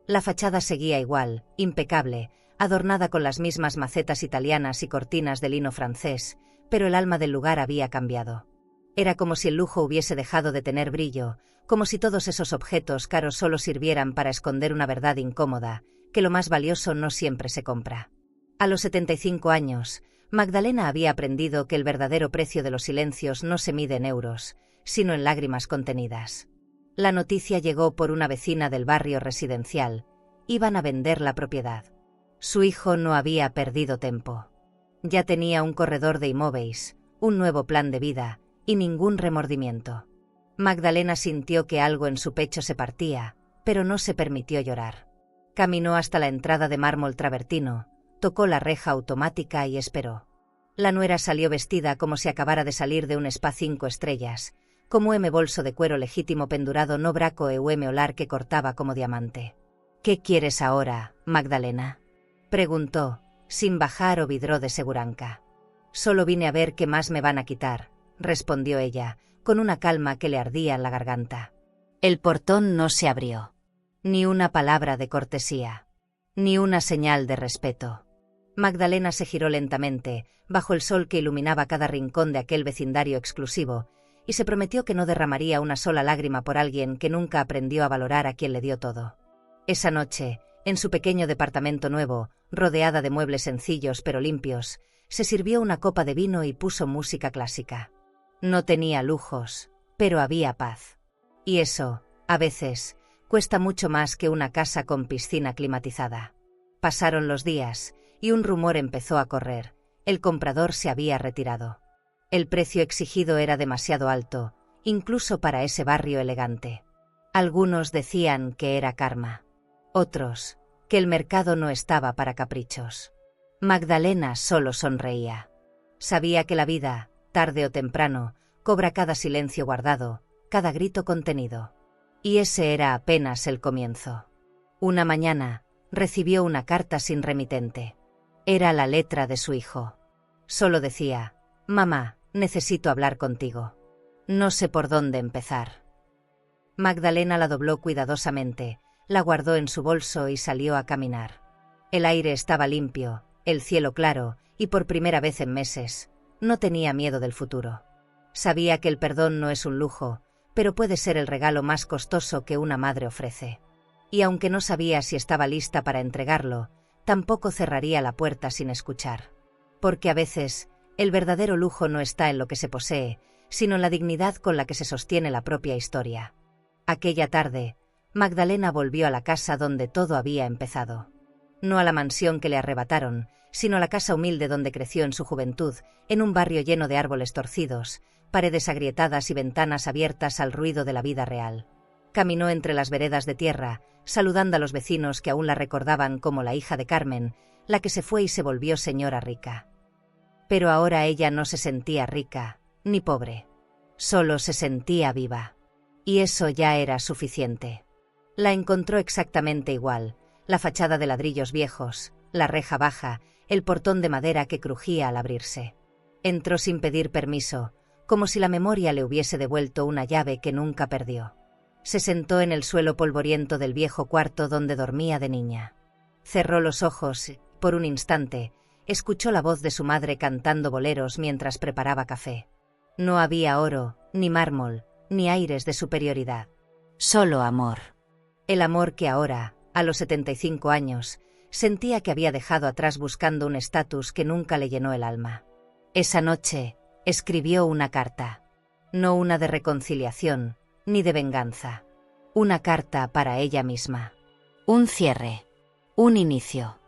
La fachada seguía igual, impecable, adornada con las mismas macetas italianas y cortinas de lino francés, pero el alma del lugar había cambiado. Era como si el lujo hubiese dejado de tener brillo, como si todos esos objetos caros solo sirvieran para esconder una verdad incómoda, que lo más valioso no siempre se compra. A los 75 años, Magdalena había aprendido que el verdadero precio de los silencios no se mide en euros, sino en lágrimas contenidas. La noticia llegó por una vecina del barrio residencial. Iban a vender la propiedad. Su hijo no había perdido tiempo. Ya tenía un corredor de inmóviles, un nuevo plan de vida, y ningún remordimiento. Magdalena sintió que algo en su pecho se partía, pero no se permitió llorar. Caminó hasta la entrada de mármol travertino, tocó la reja automática y esperó. La nuera salió vestida como si acabara de salir de un spa 5 estrellas, como bolso de cuero legítimo pendurado no braco olar que cortaba como diamante. «¿Qué quieres ahora, Magdalena?», preguntó, sin bajar o vidró de seguranca. «Solo vine a ver qué más me van a quitar», respondió ella, con una calma que le ardía en la garganta. El portón no se abrió. Ni una palabra de cortesía. Ni una señal de respeto. Magdalena se giró lentamente, bajo el sol que iluminaba cada rincón de aquel vecindario exclusivo, y se prometió que no derramaría una sola lágrima por alguien que nunca aprendió a valorar a quien le dio todo. Esa noche, en su pequeño departamento nuevo, rodeada de muebles sencillos pero limpios, se sirvió una copa de vino y puso música clásica. No tenía lujos, pero había paz. Y eso, a veces, cuesta mucho más que una casa con piscina climatizada. Pasaron los días, y un rumor empezó a correr: el comprador se había retirado. El precio exigido era demasiado alto, incluso para ese barrio elegante. Algunos decían que era karma. Otros, que el mercado no estaba para caprichos. Magdalena solo sonreía. Sabía que la vida, tarde o temprano, cobra cada silencio guardado, cada grito contenido. Y ese era apenas el comienzo. Una mañana, recibió una carta sin remitente. Era la letra de su hijo. Solo decía: «Mamá, necesito hablar contigo. No sé por dónde empezar». Magdalena la dobló cuidadosamente, la guardó en su bolso y salió a caminar. El aire estaba limpio, el cielo claro, y por primera vez en meses, no tenía miedo del futuro. Sabía que el perdón no es un lujo, pero puede ser el regalo más costoso que una madre ofrece. Y aunque no sabía si estaba lista para entregarlo, tampoco cerraría la puerta sin escuchar. Porque a veces, el verdadero lujo no está en lo que se posee, sino en la dignidad con la que se sostiene la propia historia. Aquella tarde, Magdalena volvió a la casa donde todo había empezado. No a la mansión que le arrebataron, sino a la casa humilde donde creció en su juventud, en un barrio lleno de árboles torcidos, paredes agrietadas y ventanas abiertas al ruido de la vida real. Caminó entre las veredas de tierra, saludando a los vecinos que aún la recordaban como la hija de Carmen, la que se fue y se volvió señora rica. Pero ahora ella no se sentía rica, ni pobre. Solo se sentía viva. Y eso ya era suficiente. La encontró exactamente igual: la fachada de ladrillos viejos, la reja baja, el portón de madera que crujía al abrirse. Entró sin pedir permiso, como si la memoria le hubiese devuelto una llave que nunca perdió. Se sentó en el suelo polvoriento del viejo cuarto donde dormía de niña. Cerró los ojos y, por un instante, escuchó la voz de su madre cantando boleros mientras preparaba café. No había oro, ni mármol, ni aires de superioridad. Solo amor. El amor que ahora, a los 75 años, sentía que había dejado atrás buscando un estatus que nunca le llenó el alma. Esa noche, escribió una carta. No una de reconciliación, ni de venganza. Una carta para ella misma. Un cierre. Un inicio.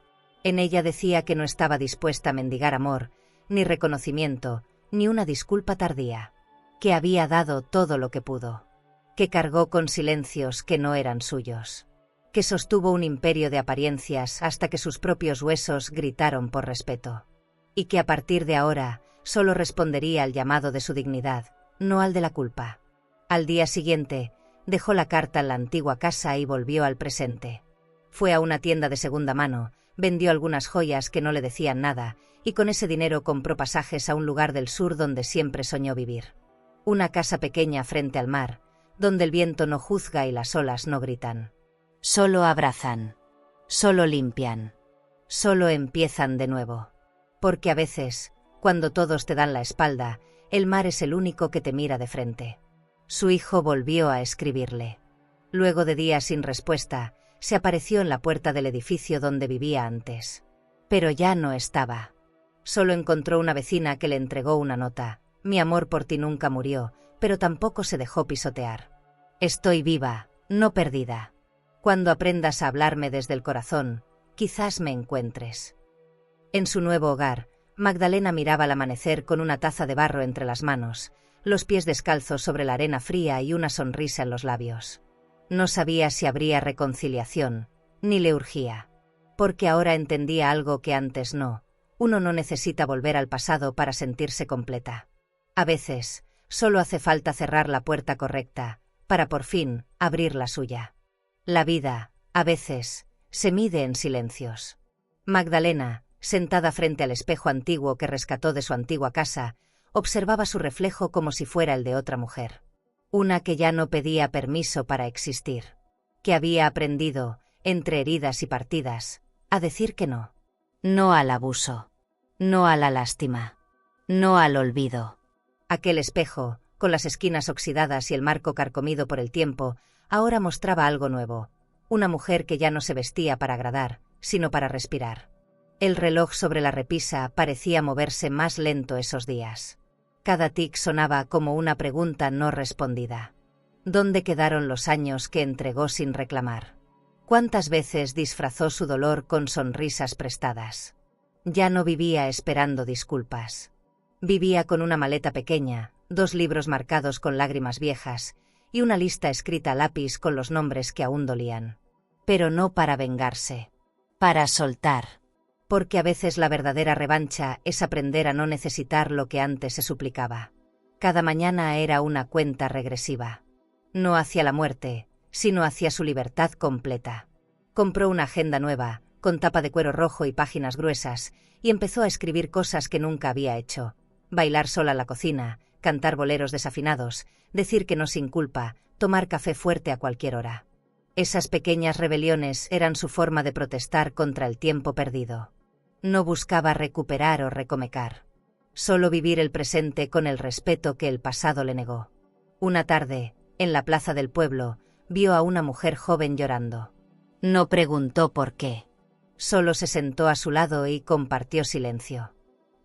En ella decía que no estaba dispuesta a mendigar amor, ni reconocimiento, ni una disculpa tardía. Que había dado todo lo que pudo. Que cargó con silencios que no eran suyos. Que sostuvo un imperio de apariencias hasta que sus propios huesos gritaron por respeto. Y que a partir de ahora solo respondería al llamado de su dignidad, no al de la culpa. Al día siguiente, dejó la carta en la antigua casa y volvió al presente. Fue a una tienda de segunda mano, vendió algunas joyas que no le decían nada, y con ese dinero compró pasajes a un lugar del sur donde siempre soñó vivir. Una casa pequeña frente al mar, donde el viento no juzga y las olas no gritan. Solo abrazan. Solo limpian. Solo empiezan de nuevo. Porque a veces, cuando todos te dan la espalda, el mar es el único que te mira de frente. Su hijo volvió a escribirle. Luego de días sin respuesta, se apareció en la puerta del edificio donde vivía antes. Pero ya no estaba. Solo encontró una vecina que le entregó una nota: «Mi amor por ti nunca murió, pero tampoco se dejó pisotear. Estoy viva, no perdida. Cuando aprendas a hablarme desde el corazón, quizás me encuentres». En su nuevo hogar, Magdalena miraba el amanecer con una taza de barro entre las manos, los pies descalzos sobre la arena fría y una sonrisa en los labios. No sabía si habría reconciliación, ni le urgía. Porque ahora entendía algo que antes no: uno no necesita volver al pasado para sentirse completa. A veces, solo hace falta cerrar la puerta correcta, para por fin abrir la suya. La vida, a veces, se mide en silencios. Magdalena, sentada frente al espejo antiguo que rescató de su antigua casa, observaba su reflejo como si fuera el de otra mujer. Una que ya no pedía permiso para existir. Que había aprendido, entre heridas y partidas, a decir que no. No al abuso. No a la lástima. No al olvido. Aquel espejo, con las esquinas oxidadas y el marco carcomido por el tiempo, ahora mostraba algo nuevo. Una mujer que ya no se vestía para agradar, sino para respirar. El reloj sobre la repisa parecía moverse más lento esos días. Cada tic sonaba como una pregunta no respondida. ¿Dónde quedaron los años que entregó sin reclamar? ¿Cuántas veces disfrazó su dolor con sonrisas prestadas? Ya no vivía esperando disculpas. Vivía con una maleta pequeña, 2 libros marcados con lágrimas viejas y una lista escrita a lápiz con los nombres que aún dolían. Pero no para vengarse. Para soltar. Porque a veces la verdadera revancha es aprender a no necesitar lo que antes se suplicaba. Cada mañana era una cuenta regresiva. No hacia la muerte, sino hacia su libertad completa. Compró una agenda nueva, con tapa de cuero rojo y páginas gruesas, y empezó a escribir cosas que nunca había hecho. Bailar sola en la cocina, cantar boleros desafinados, decir que no sin culpa, tomar café fuerte a cualquier hora. Esas pequeñas rebeliones eran su forma de protestar contra el tiempo perdido. No buscaba recuperar o recomecar. Solo vivir el presente con el respeto que el pasado le negó. Una tarde, en la plaza del pueblo, vio a una mujer joven llorando. No preguntó por qué. Solo se sentó a su lado y compartió silencio.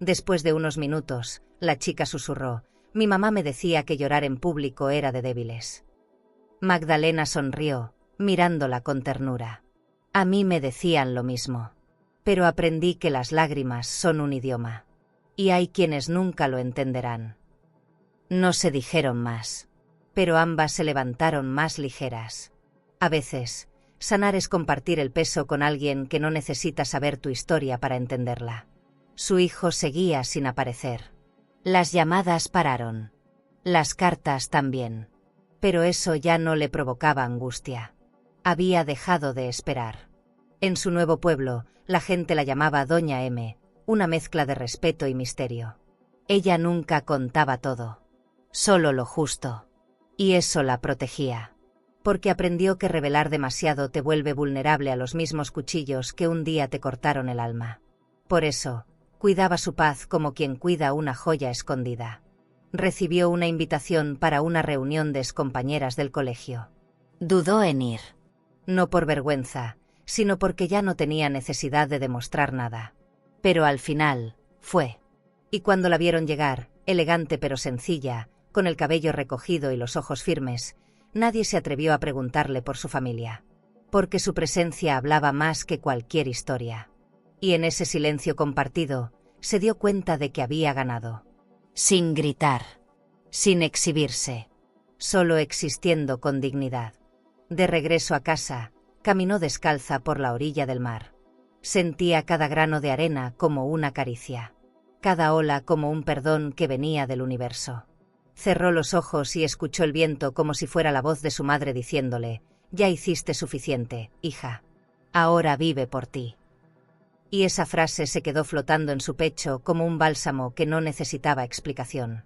Después de unos minutos, la chica susurró: «Mi mamá me decía que llorar en público era de débiles». Magdalena sonrió, mirándola con ternura. A mí me decían lo mismo. Pero aprendí que las lágrimas son un idioma. Y hay quienes nunca lo entenderán. No se dijeron más. Pero ambas se levantaron más ligeras. A veces, sanar es compartir el peso con alguien que no necesita saber tu historia para entenderla. Su hijo seguía sin aparecer. Las llamadas pararon. Las cartas también. Pero eso ya no le provocaba angustia. Había dejado de esperar. En su nuevo pueblo, la gente la llamaba Doña M, una mezcla de respeto y misterio. Ella nunca contaba todo. Solo lo justo. Y eso la protegía. Porque aprendió que revelar demasiado te vuelve vulnerable a los mismos cuchillos que un día te cortaron el alma. Por eso, cuidaba su paz como quien cuida una joya escondida. Recibió una invitación para una reunión de excompañeras del colegio. Dudó en ir. No por vergüenza, sino porque ya no tenía necesidad de demostrar nada. Pero al final, fue. Y cuando la vieron llegar, elegante pero sencilla, con el cabello recogido y los ojos firmes, nadie se atrevió a preguntarle por su familia. Porque su presencia hablaba más que cualquier historia. Y en ese silencio compartido, se dio cuenta de que había ganado. Sin gritar. Sin exhibirse. Solo existiendo con dignidad. De regreso a casa, caminó descalza por la orilla del mar. Sentía cada grano de arena como una caricia. Cada ola como un perdón que venía del universo. Cerró los ojos y escuchó el viento como si fuera la voz de su madre diciéndole: «Ya hiciste suficiente, hija. Ahora vive por ti». Y esa frase se quedó flotando en su pecho como un bálsamo que no necesitaba explicación.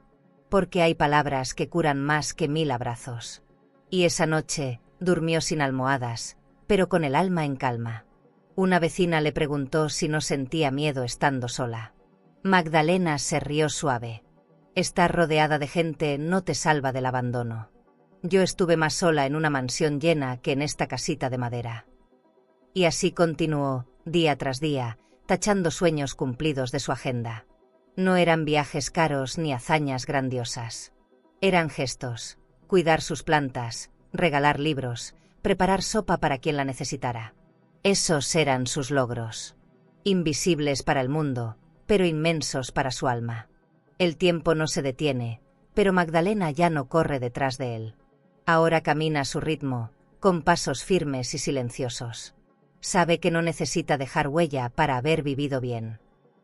Porque hay palabras que curan más que 1000 abrazos. Y esa noche, durmió sin almohadas, pero con el alma en calma. Una vecina le preguntó si no sentía miedo estando sola. Magdalena se rió suave. Estar rodeada de gente no te salva del abandono. Yo estuve más sola en una mansión llena que en esta casita de madera. Y así continuó, día tras día, tachando sueños cumplidos de su agenda. No eran viajes caros ni hazañas grandiosas. Eran gestos: cuidar sus plantas, regalar libros, preparar sopa para quien la necesitara. Esos eran sus logros. Invisibles para el mundo, pero inmensos para su alma. El tiempo no se detiene, pero Magdalena ya no corre detrás de él. Ahora camina a su ritmo, con pasos firmes y silenciosos. Sabe que no necesita dejar huella para haber vivido bien.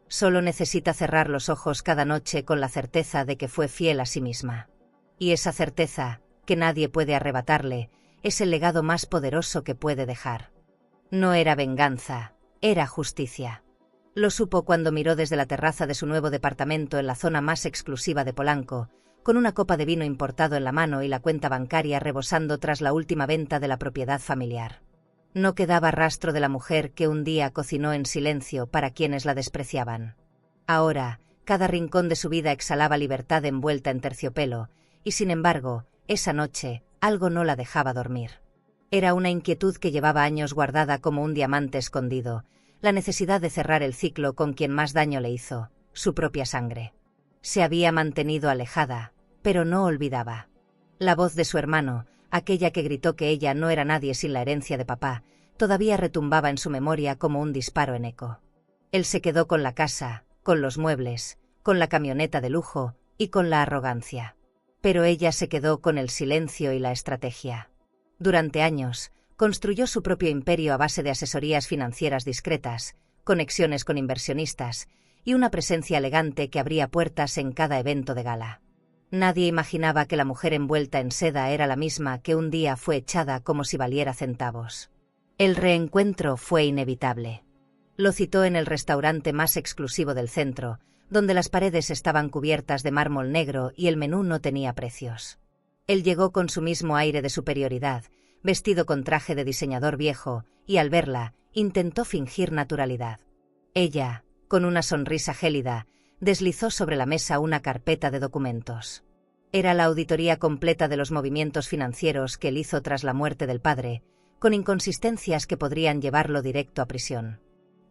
Solo necesita cerrar los ojos cada noche con la certeza de que fue fiel a sí misma. Y esa certeza, que nadie puede arrebatarle, es el legado más poderoso que puede dejar. No era venganza, era justicia. Lo supo cuando miró desde la terraza de su nuevo departamento en la zona más exclusiva de Polanco, con una copa de vino importado en la mano y la cuenta bancaria rebosando tras la última venta de la propiedad familiar. No quedaba rastro de la mujer que un día cocinó en silencio para quienes la despreciaban. Ahora, cada rincón de su vida exhalaba libertad envuelta en terciopelo, y sin embargo, esa noche, algo no la dejaba dormir. Era una inquietud que llevaba años guardada como un diamante escondido, la necesidad de cerrar el ciclo con quien más daño le hizo, su propia sangre. Se había mantenido alejada, pero no olvidaba. La voz de su hermano, Aquella que gritó que ella no era nadie sin la herencia de papá, todavía retumbaba en su memoria como un disparo en eco. Él se quedó con la casa, con los muebles, con la camioneta de lujo y con la arrogancia. Pero ella se quedó con el silencio y la estrategia. Durante años, construyó su propio imperio a base de asesorías financieras discretas, conexiones con inversionistas y una presencia elegante que abría puertas en cada evento de gala. Nadie imaginaba que la mujer envuelta en seda era la misma que un día fue echada como si valiera centavos. El reencuentro fue inevitable. Lo citó en el restaurante más exclusivo del centro, donde las paredes estaban cubiertas de mármol negro y el menú no tenía precios. Él llegó con su mismo aire de superioridad, vestido con traje de diseñador viejo, y al verla, intentó fingir naturalidad. Ella, con una sonrisa gélida, deslizó sobre la mesa una carpeta de documentos. Era la auditoría completa de los movimientos financieros que él hizo tras la muerte del padre, con inconsistencias que podrían llevarlo directo a prisión.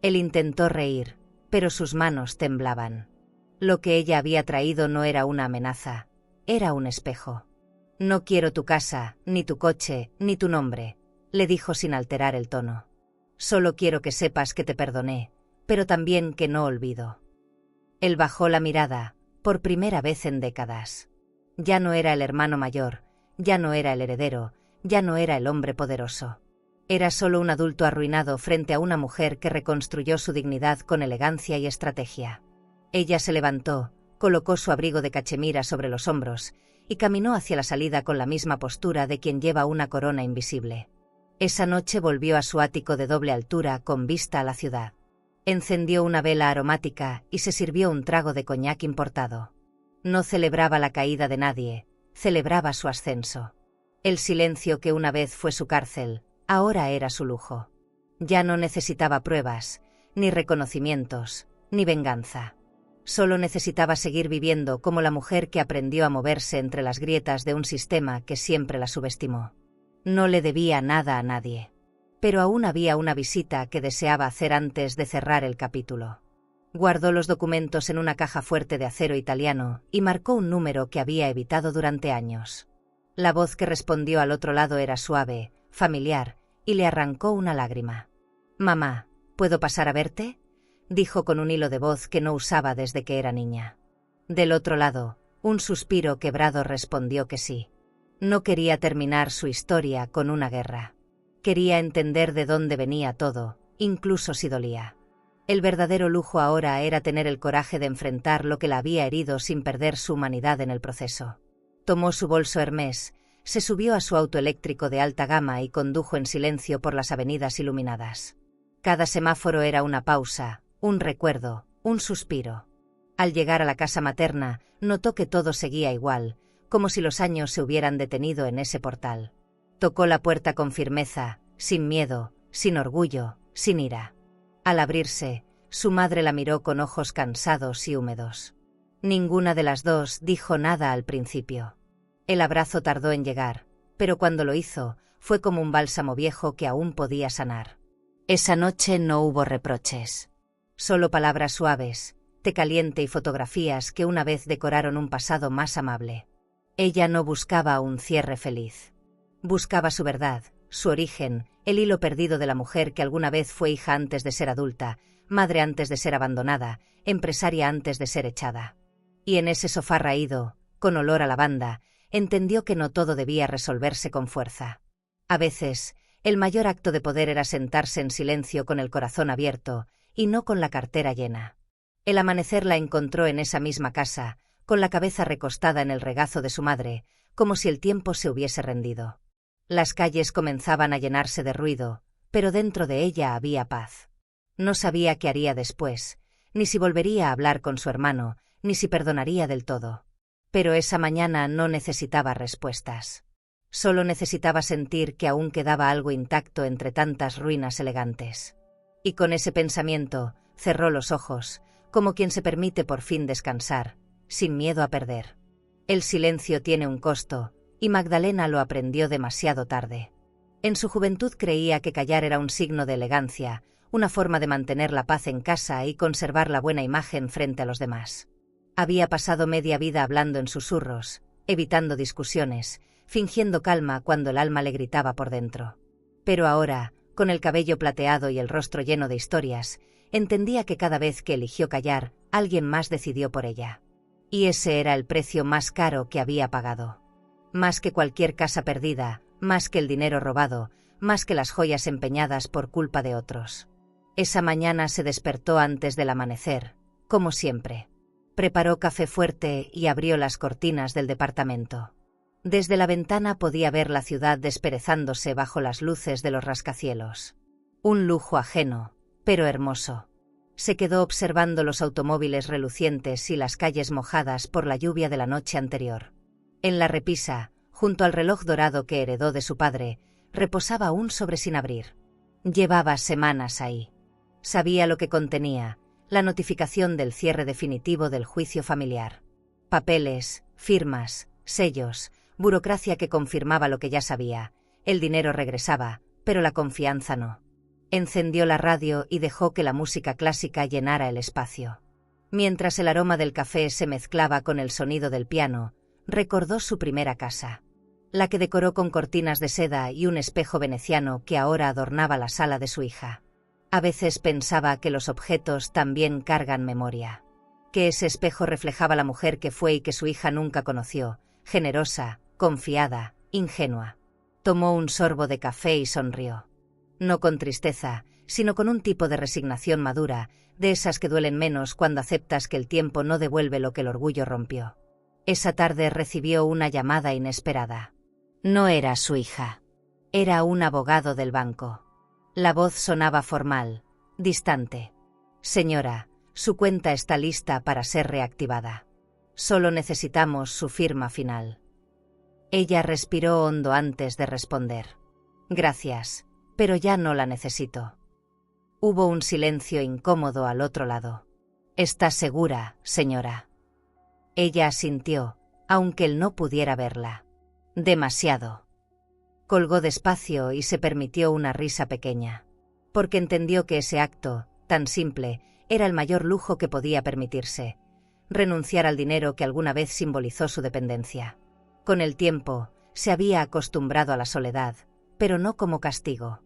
Él intentó reír, pero sus manos temblaban. Lo que ella había traído no era una amenaza, era un espejo. «No quiero tu casa, ni tu coche, ni tu nombre», le dijo sin alterar el tono. «Solo quiero que sepas que te perdoné, pero también que no olvido». Él bajó la mirada, por primera vez en décadas. Ya no era el hermano mayor, ya no era el heredero, ya no era el hombre poderoso. Era solo un adulto arruinado frente a una mujer que reconstruyó su dignidad con elegancia y estrategia. Ella se levantó, colocó su abrigo de cachemira sobre los hombros y caminó hacia la salida con la misma postura de quien lleva una corona invisible. Esa noche volvió a su ático de doble altura con vista a la ciudad. Encendió una vela aromática y se sirvió un trago de coñac importado. No celebraba la caída de nadie, celebraba su ascenso. El silencio que una vez fue su cárcel, ahora era su lujo. Ya no necesitaba pruebas, ni reconocimientos, ni venganza. Solo necesitaba seguir viviendo como la mujer que aprendió a moverse entre las grietas de un sistema que siempre la subestimó. No le debía nada a nadie. Pero aún había una visita que deseaba hacer antes de cerrar el capítulo. Guardó los documentos en una caja fuerte de acero italiano y marcó un número que había evitado durante años. La voz que respondió al otro lado era suave, familiar, y le arrancó una lágrima. «Mamá, ¿puedo pasar a verte?», dijo con un hilo de voz que no usaba desde que era niña. Del otro lado, un suspiro quebrado respondió que sí. No quería terminar su historia con una guerra. Quería entender de dónde venía todo, incluso si dolía. El verdadero lujo ahora era tener el coraje de enfrentar lo que la había herido sin perder su humanidad en el proceso. Tomó su bolso Hermès, se subió a su auto eléctrico de alta gama y condujo en silencio por las avenidas iluminadas. Cada semáforo era una pausa, un recuerdo, un suspiro. Al llegar a la casa materna, notó que todo seguía igual, como si los años se hubieran detenido en ese portal. Tocó la puerta con firmeza, sin miedo, sin orgullo, sin ira. Al abrirse, su madre la miró con ojos cansados y húmedos. Ninguna de las dos dijo nada al principio. El abrazo tardó en llegar, pero cuando lo hizo, fue como un bálsamo viejo que aún podía sanar. Esa noche no hubo reproches. Solo palabras suaves, té caliente y fotografías que una vez decoraron un pasado más amable. Ella no buscaba un cierre feliz. Buscaba su verdad, su origen, el hilo perdido de la mujer que alguna vez fue hija antes de ser adulta, madre antes de ser abandonada, empresaria antes de ser echada. Y en ese sofá raído, con olor a lavanda, entendió que no todo debía resolverse con fuerza. A veces, el mayor acto de poder era sentarse en silencio con el corazón abierto, y no con la cartera llena. El amanecer la encontró en esa misma casa, con la cabeza recostada en el regazo de su madre, como si el tiempo se hubiese rendido. Las calles comenzaban a llenarse de ruido, pero dentro de ella había paz. No sabía qué haría después, ni si volvería a hablar con su hermano, ni si perdonaría del todo. Pero esa mañana no necesitaba respuestas. Solo necesitaba sentir que aún quedaba algo intacto entre tantas ruinas elegantes. Y con ese pensamiento, cerró los ojos, como quien se permite por fin descansar, sin miedo a perder. El silencio tiene un costo, y Magdalena lo aprendió demasiado tarde. En su juventud creía que callar era un signo de elegancia, una forma de mantener la paz en casa y conservar la buena imagen frente a los demás. Había pasado media vida hablando en susurros, evitando discusiones, fingiendo calma cuando el alma le gritaba por dentro. Pero ahora, con el cabello plateado y el rostro lleno de historias, entendía que cada vez que eligió callar, alguien más decidió por ella. Y ese era el precio más caro que había pagado. Más que cualquier casa perdida, más que el dinero robado, más que las joyas empeñadas por culpa de otros. Esa mañana se despertó antes del amanecer, como siempre. Preparó café fuerte y abrió las cortinas del departamento. Desde la ventana podía ver la ciudad desperezándose bajo las luces de los rascacielos. Un lujo ajeno, pero hermoso. Se quedó observando los automóviles relucientes y las calles mojadas por la lluvia de la noche anterior. En la repisa, junto al reloj dorado que heredó de su padre, reposaba un sobre sin abrir. Llevaba semanas ahí. Sabía lo que contenía, la notificación del cierre definitivo del juicio familiar. Papeles, firmas, sellos, burocracia que confirmaba lo que ya sabía. El dinero regresaba, pero la confianza no. Encendió la radio y dejó que la música clásica llenara el espacio. Mientras el aroma del café se mezclaba con el sonido del piano, recordó su primera casa. La que decoró con cortinas de seda y un espejo veneciano que ahora adornaba la sala de su hija. A veces pensaba que los objetos también cargan memoria. Que ese espejo reflejaba la mujer que fue y que su hija nunca conoció, generosa, confiada, ingenua. Tomó un sorbo de café y sonrió. No con tristeza, sino con un tipo de resignación madura, de esas que duelen menos cuando aceptas que el tiempo no devuelve lo que el orgullo rompió. Esa tarde recibió una llamada inesperada. No era su hija. Era un abogado del banco. La voz sonaba formal, distante. Señora, su cuenta está lista para ser reactivada. Solo necesitamos su firma final. Ella respiró hondo antes de responder. Gracias, pero ya no la necesito. Hubo un silencio incómodo al otro lado. ¿Está segura, señora? Ella asintió, aunque él no pudiera verla. Demasiado. Colgó despacio y se permitió una risa pequeña. Porque entendió que ese acto, tan simple, era el mayor lujo que podía permitirse. Renunciar al dinero que alguna vez simbolizó su dependencia. Con el tiempo, se había acostumbrado a la soledad, pero no como castigo.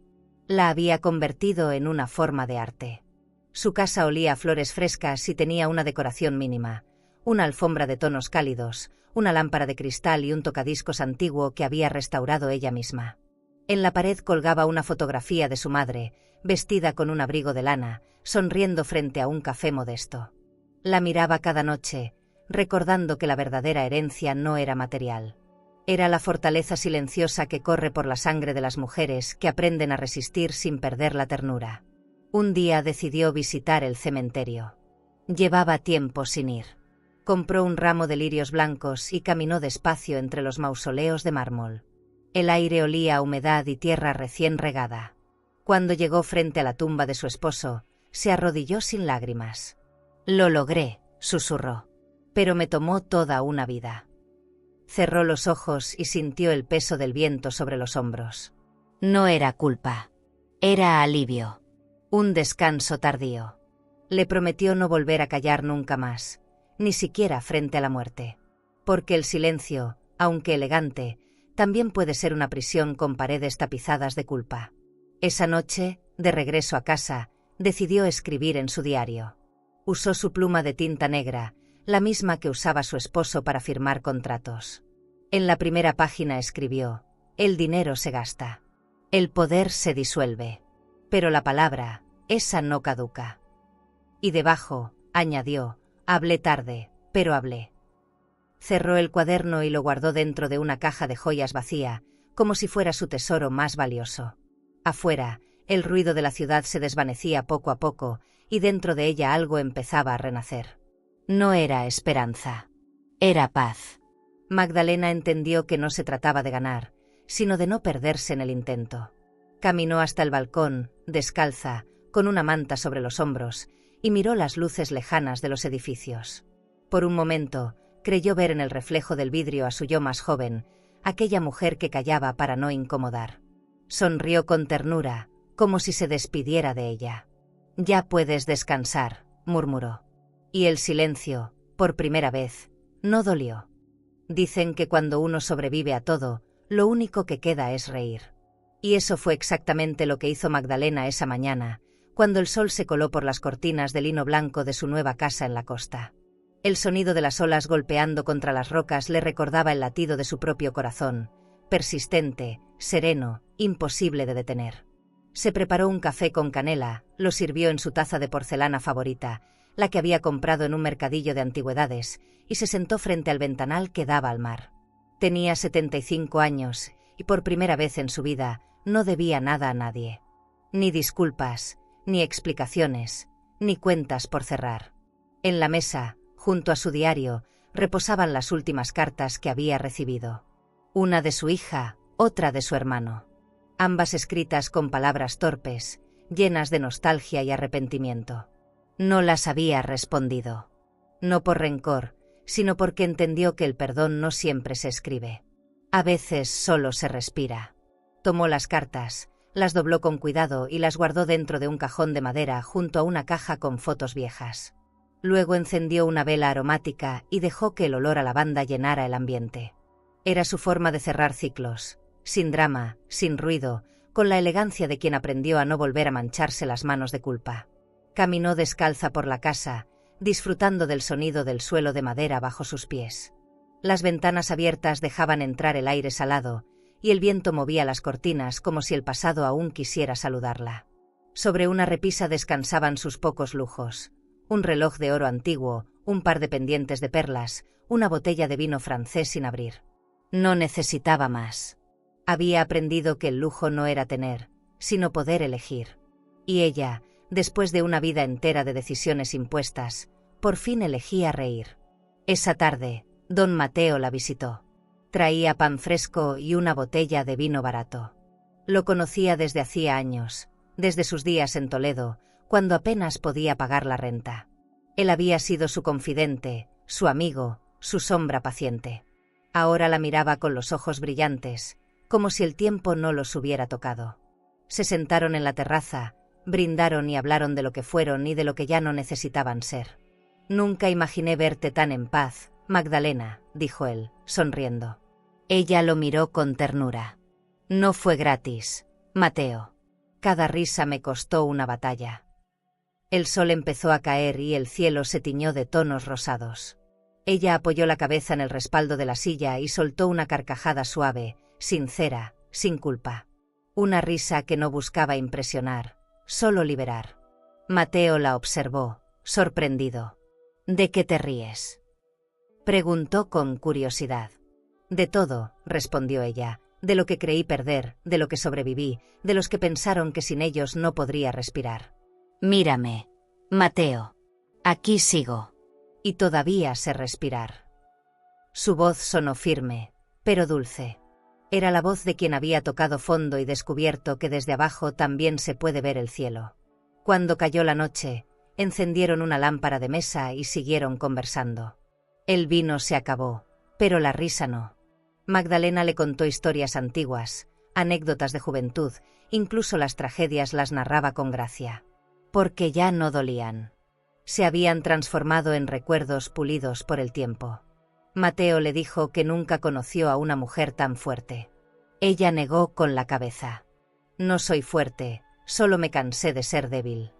La había convertido en una forma de arte. Su casa olía a flores frescas y tenía una decoración mínima. Una alfombra de tonos cálidos, una lámpara de cristal y un tocadiscos antiguo que había restaurado ella misma. En la pared colgaba una fotografía de su madre, vestida con un abrigo de lana, sonriendo frente a un café modesto. La miraba cada noche, recordando que la verdadera herencia no era material. Era la fortaleza silenciosa que corre por la sangre de las mujeres que aprenden a resistir sin perder la ternura. Un día decidió visitar el cementerio. Llevaba tiempo sin ir. Compró un ramo de lirios blancos y caminó despacio entre los mausoleos de mármol. El aire olía a humedad y tierra recién regada. Cuando llegó frente a la tumba de su esposo, se arrodilló sin lágrimas. «Lo logré», susurró. «Pero me tomó toda una vida». Cerró los ojos y sintió el peso del viento sobre los hombros. No era culpa. Era alivio. Un descanso tardío. Le prometió no volver a callar nunca más, ni siquiera frente a la muerte. Porque el silencio, aunque elegante, también puede ser una prisión con paredes tapizadas de culpa. Esa noche, de regreso a casa, decidió escribir en su diario. Usó su pluma de tinta negra, la misma que usaba su esposo para firmar contratos. En la primera página escribió: «El dinero se gasta. El poder se disuelve. Pero la palabra, esa no caduca». Y debajo, añadió: «Hablé tarde, pero hablé». Cerró el cuaderno y lo guardó dentro de una caja de joyas vacía, como si fuera su tesoro más valioso. Afuera, el ruido de la ciudad se desvanecía poco a poco, y dentro de ella algo empezaba a renacer. No era esperanza. Era paz. Magdalena entendió que no se trataba de ganar, sino de no perderse en el intento. Caminó hasta el balcón, descalza, con una manta sobre los hombros, y miró las luces lejanas de los edificios. Por un momento, creyó ver en el reflejo del vidrio a su yo más joven, aquella mujer que callaba para no incomodar. Sonrió con ternura, como si se despidiera de ella. «Ya puedes descansar», murmuró. Y el silencio, por primera vez, no dolió. Dicen que cuando uno sobrevive a todo, lo único que queda es reír. Y eso fue exactamente lo que hizo Magdalena esa mañana, cuando el sol se coló por las cortinas de lino blanco de su nueva casa en la costa. El sonido de las olas golpeando contra las rocas le recordaba el latido de su propio corazón, persistente, sereno, imposible de detener. Se preparó un café con canela, lo sirvió en su taza de porcelana favorita, la que había comprado en un mercadillo de antigüedades, y se sentó frente al ventanal que daba al mar. Tenía 75 años, y por primera vez en su vida no debía nada a nadie. Ni disculpas, ni explicaciones, ni cuentas por cerrar. En la mesa, junto a su diario, reposaban las últimas cartas que había recibido. Una de su hija, otra de su hermano. Ambas escritas con palabras torpes, llenas de nostalgia y arrepentimiento. No las había respondido. No por rencor, sino porque entendió que el perdón no siempre se escribe. A veces solo se respira. Tomó las cartas, las dobló con cuidado y las guardó dentro de un cajón de madera junto a una caja con fotos viejas. Luego encendió una vela aromática y dejó que el olor a lavanda llenara el ambiente. Era su forma de cerrar ciclos, sin drama, sin ruido, con la elegancia de quien aprendió a no volver a mancharse las manos de culpa. Caminó descalza por la casa, disfrutando del sonido del suelo de madera bajo sus pies. Las ventanas abiertas dejaban entrar el aire salado, y el viento movía las cortinas como si el pasado aún quisiera saludarla. Sobre una repisa descansaban sus pocos lujos: un reloj de oro antiguo, un par de pendientes de perlas, una botella de vino francés sin abrir. No necesitaba más. Había aprendido que el lujo no era tener, sino poder elegir. Y ella, después de una vida entera de decisiones impuestas, por fin elegía reír. Esa tarde, don Mateo la visitó. Traía pan fresco y una botella de vino barato. Lo conocía desde hacía años, desde sus días en Toledo, cuando apenas podía pagar la renta. Él había sido su confidente, su amigo, su sombra paciente. Ahora la miraba con los ojos brillantes, como si el tiempo no los hubiera tocado. Se sentaron en la terraza, brindaron y hablaron de lo que fueron y de lo que ya no necesitaban ser. «Nunca imaginé verte tan en paz, Magdalena», dijo él, sonriendo. Ella lo miró con ternura. «No fue gratis, Mateo. Cada risa me costó una batalla». El sol empezó a caer y el cielo se tiñó de tonos rosados. Ella apoyó la cabeza en el respaldo de la silla y soltó una carcajada suave, sincera, sin culpa. Una risa que no buscaba impresionar, solo liberar. Mateo la observó, sorprendido. «¿De qué te ríes?», preguntó con curiosidad. «De todo», respondió ella, «de lo que creí perder, de lo que sobreviví, de los que pensaron que sin ellos no podría respirar». «Mírame, Mateo. Aquí sigo. Y todavía sé respirar». Su voz sonó firme, pero dulce. Era la voz de quien había tocado fondo y descubierto que desde abajo también se puede ver el cielo. Cuando cayó la noche, encendieron una lámpara de mesa y siguieron conversando. El vino se acabó, pero la risa no. Magdalena le contó historias antiguas, anécdotas de juventud, incluso las tragedias las narraba con gracia. Porque ya no dolían. Se habían transformado en recuerdos pulidos por el tiempo. Mateo le dijo que nunca conoció a una mujer tan fuerte. Ella negó con la cabeza. «No soy fuerte, solo me cansé de ser débil».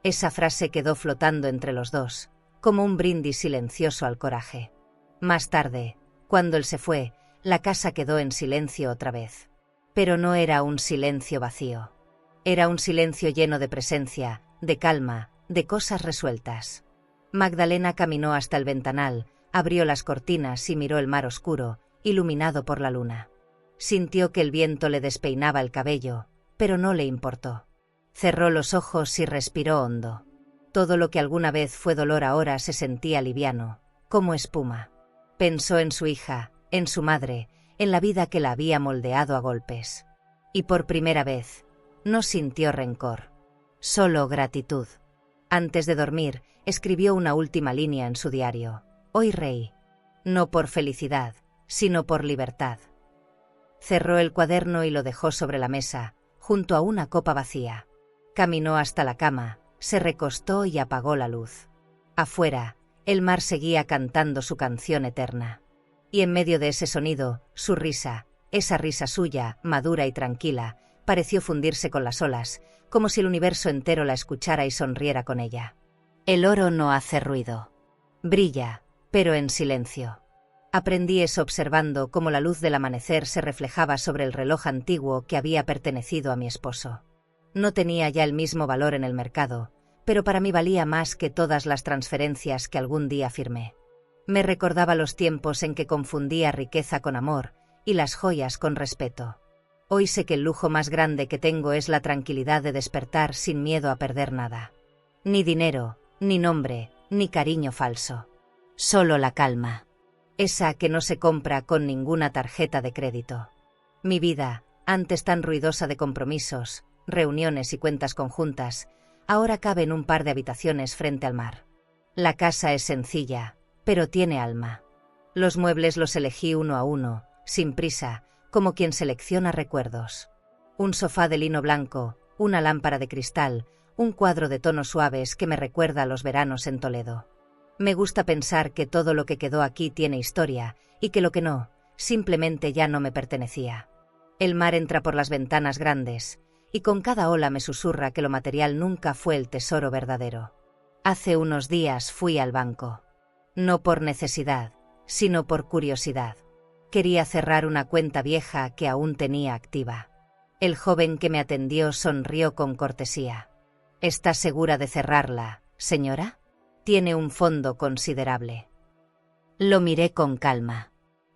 Esa frase quedó flotando entre los dos, como un brindis silencioso al coraje. Más tarde, cuando él se fue, la casa quedó en silencio otra vez. Pero no era un silencio vacío. Era un silencio lleno de presencia, de calma, de cosas resueltas. Magdalena caminó hasta el ventanal, abrió las cortinas y miró el mar oscuro, iluminado por la luna. Sintió que el viento le despeinaba el cabello, pero no le importó. Cerró los ojos y respiró hondo. Todo lo que alguna vez fue dolor ahora se sentía liviano, como espuma. Pensó en su hija, en su madre, en la vida que la había moldeado a golpes. Y por primera vez, no sintió rencor, solo gratitud. Antes de dormir, escribió una última línea en su diario. «Hoy reí. No por felicidad, sino por libertad». Cerró el cuaderno y lo dejó sobre la mesa, junto a una copa vacía. Caminó hasta la cama, se recostó y apagó la luz. Afuera, el mar seguía cantando su canción eterna. Y en medio de ese sonido, su risa, Esa risa suya, madura y tranquila, pareció fundirse con las olas, como si el universo entero la escuchara y sonriera con ella. El oro no hace ruido. Brilla, pero en silencio. Aprendí eso observando cómo la luz del amanecer se reflejaba sobre el reloj antiguo que había pertenecido a mi esposo. No tenía ya el mismo valor en el mercado, pero para mí valía más que todas las transferencias que algún día firmé. Me recordaba los tiempos en que confundía riqueza con amor y las joyas con respeto. Hoy sé que el lujo más grande que tengo es la tranquilidad de despertar sin miedo a perder nada. Ni dinero, ni nombre, ni cariño falso. Solo la calma. Esa que no se compra con ninguna tarjeta de crédito. Mi vida, antes tan ruidosa de compromisos, reuniones y cuentas conjuntas, ahora cabe en un par de habitaciones frente al mar. La casa es sencilla, pero tiene alma. Los muebles los elegí uno a uno, sin prisa, como quien selecciona recuerdos. Un sofá de lino blanco, una lámpara de cristal, un cuadro de tonos suaves que me recuerda a los veranos en Toledo. Me gusta pensar que todo lo que quedó aquí tiene historia, y que lo que no, simplemente ya no me pertenecía. El mar entra por las ventanas grandes, y con cada ola me susurra que lo material nunca fue el tesoro verdadero. Hace unos días fui al banco. No por necesidad, sino por curiosidad. Quería cerrar una cuenta vieja que aún tenía activa. El joven que me atendió sonrió con cortesía. ¿Está segura de cerrarla, señora? Tiene un fondo considerable. Lo miré con calma.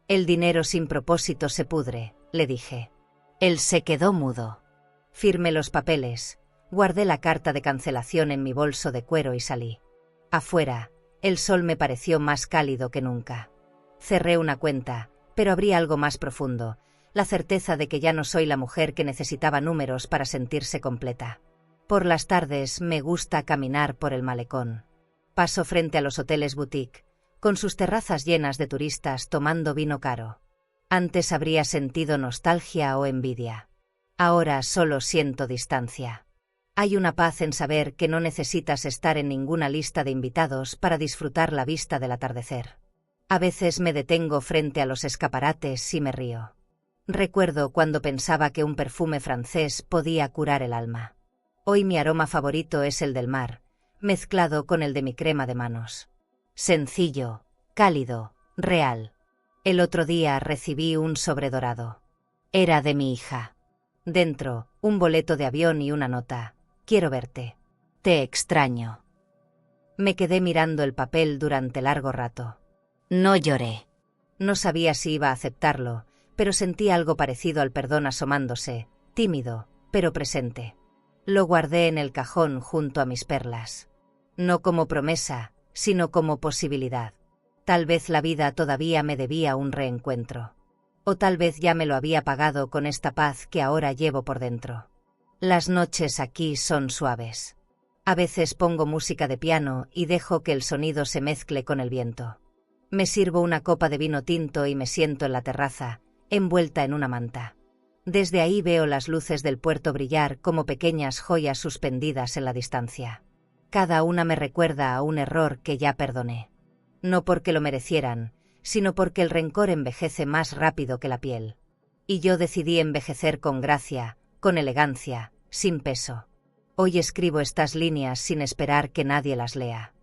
El dinero sin propósito se pudre, le dije. Él se quedó mudo. Firmé los papeles, guardé la carta de cancelación en mi bolso de cuero y salí. Afuera, el sol me pareció más cálido que nunca. Cerré una cuenta, pero abrí algo más profundo, la certeza de que ya no soy la mujer que necesitaba números para sentirse completa. Por las tardes me gusta caminar por el malecón. Paso frente a los hoteles boutique, con sus terrazas llenas de turistas tomando vino caro. Antes habría sentido nostalgia o envidia. Ahora solo siento distancia. Hay una paz en saber que no necesitas estar en ninguna lista de invitados para disfrutar la vista del atardecer. A veces me detengo frente a los escaparates y me río. Recuerdo cuando pensaba que un perfume francés podía curar el alma. Hoy mi aroma favorito es el del mar, mezclado con el de mi crema de manos. Sencillo, cálido, real. El otro día recibí un sobre dorado. Era de mi hija. Dentro, un boleto de avión y una nota. Quiero verte. Te extraño. Me quedé mirando el papel durante largo rato. No lloré. No sabía si iba a aceptarlo, pero sentí algo parecido al perdón asomándose, tímido, pero presente. Lo guardé en el cajón junto a mis perlas. No como promesa, sino como posibilidad. Tal vez la vida todavía me debía un reencuentro. O tal vez ya me lo había pagado con esta paz que ahora llevo por dentro. Las noches aquí son suaves. A veces pongo música de piano y dejo que el sonido se mezcle con el viento. Me sirvo una copa de vino tinto y me siento en la terraza, envuelta en una manta. Desde ahí veo las luces del puerto brillar como pequeñas joyas suspendidas en la distancia. Cada una me recuerda a un error que ya perdoné. No porque lo merecieran, sino porque el rencor envejece más rápido que la piel. Y yo decidí envejecer con gracia, con elegancia, sin peso. Hoy escribo estas líneas sin esperar que nadie las lea.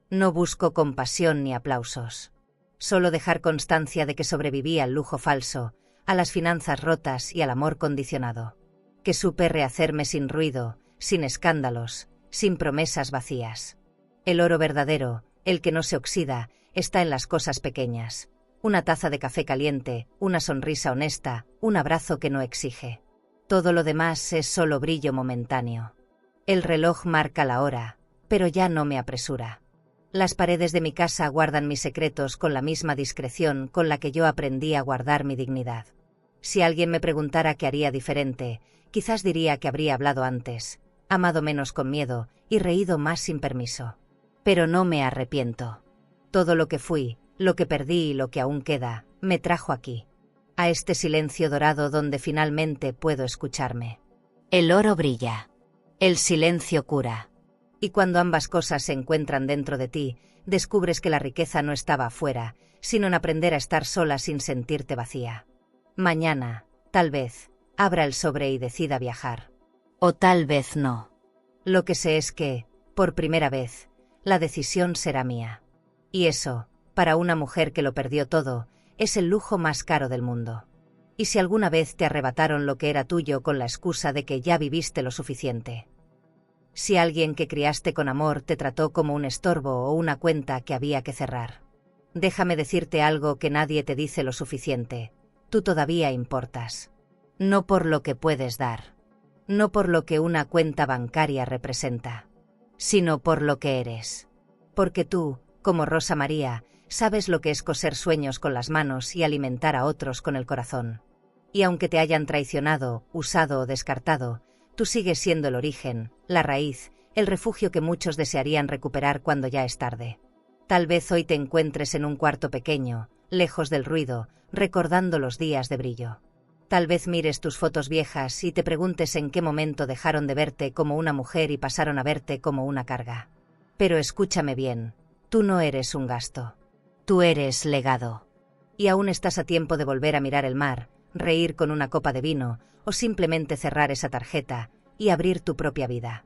No busco compasión ni aplausos. Solo dejar constancia de que sobreviví al lujo falso, a las finanzas rotas y al amor condicionado. Que supe rehacerme sin ruido, sin escándalos, sin promesas vacías. El oro verdadero, el que no se oxida, está en las cosas pequeñas. Una taza de café caliente, una sonrisa honesta, un abrazo que no exige. Todo lo demás es solo brillo momentáneo. El reloj marca la hora, pero ya no me apresura. Las paredes de mi casa guardan mis secretos con la misma discreción con la que yo aprendí a guardar mi dignidad. Si alguien me preguntara qué haría diferente, quizás diría que habría hablado antes, amado menos con miedo y reído más sin permiso. Pero no me arrepiento. Todo lo que fui, lo que perdí y lo que aún queda, me trajo aquí. A este silencio dorado donde finalmente puedo escucharme. El oro brilla. El silencio cura. Y cuando ambas cosas se encuentran dentro de ti, descubres que la riqueza no estaba afuera, sino en aprender a estar sola sin sentirte vacía. Mañana, Tal vez abra el sobre y decida viajar. O tal vez no. Lo que sé es que, por primera vez, la decisión será mía. Y eso, para una mujer que lo perdió todo, es el lujo más caro del mundo. ¿Y si alguna vez te arrebataron lo que era tuyo con la excusa de que ya viviste lo suficiente? Si alguien que criaste con amor te trató como un estorbo o una cuenta que había que cerrar. Déjame decirte algo que nadie te dice lo suficiente. Tú todavía importas. No por lo que puedes dar. No por lo que una cuenta bancaria representa. Sino por lo que eres. Porque tú, como Rosa María, sabes lo que es coser sueños con las manos y alimentar a otros con el corazón. Y aunque te hayan traicionado, usado o descartado, tú sigues siendo el origen, la raíz, el refugio que muchos desearían recuperar cuando ya es tarde. Tal vez hoy te encuentres en un cuarto pequeño, lejos del ruido, recordando los días de brillo. Tal vez mires tus fotos viejas y te preguntes en qué momento dejaron de verte como una mujer y pasaron a verte como una carga. Pero escúchame bien, tú no eres un gasto. Tú eres legado. Y aún estás a tiempo de volver a mirar el mar, reír con una copa de vino, o simplemente cerrar esa tarjeta y abrir tu propia vida.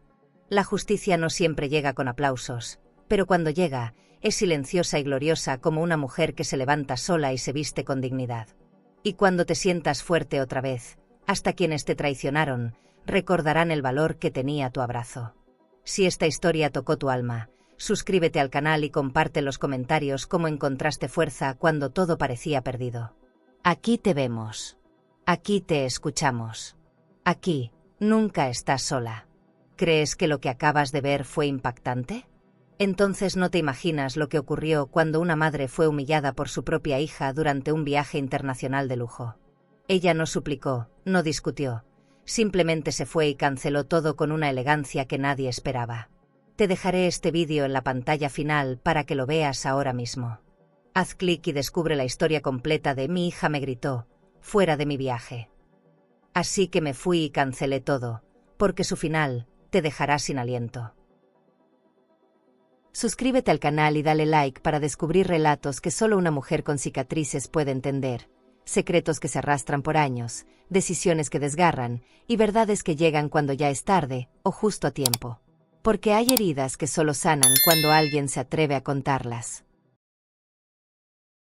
La justicia no siempre llega con aplausos, pero cuando llega, es silenciosa y gloriosa como una mujer que se levanta sola y se viste con dignidad. Y cuando te sientas fuerte otra vez, hasta quienes te traicionaron, recordarán el valor que tenía tu abrazo. Si esta historia tocó tu alma, suscríbete al canal y comparte en los comentarios cómo encontraste fuerza cuando todo parecía perdido. Aquí te vemos. Aquí te escuchamos. Aquí, nunca estás sola. ¿Crees que lo que acabas de ver fue impactante? Entonces no te imaginas lo que ocurrió cuando una madre fue humillada por su propia hija durante un viaje internacional de lujo. Ella no suplicó, no discutió, simplemente se fue y canceló todo con una elegancia que nadie esperaba. Te dejaré este vídeo en la pantalla final para que lo veas ahora mismo. Haz clic y descubre la historia completa de Mi hija me gritó, fuera de mi viaje. Así que me fui y cancelé todo, porque su final te dejará sin aliento. Suscríbete al canal y dale like para descubrir relatos que solo una mujer con cicatrices puede entender, secretos que se arrastran por años, decisiones que desgarran y verdades que llegan cuando ya es tarde o justo a tiempo. Porque hay heridas que solo sanan cuando alguien se atreve a contarlas.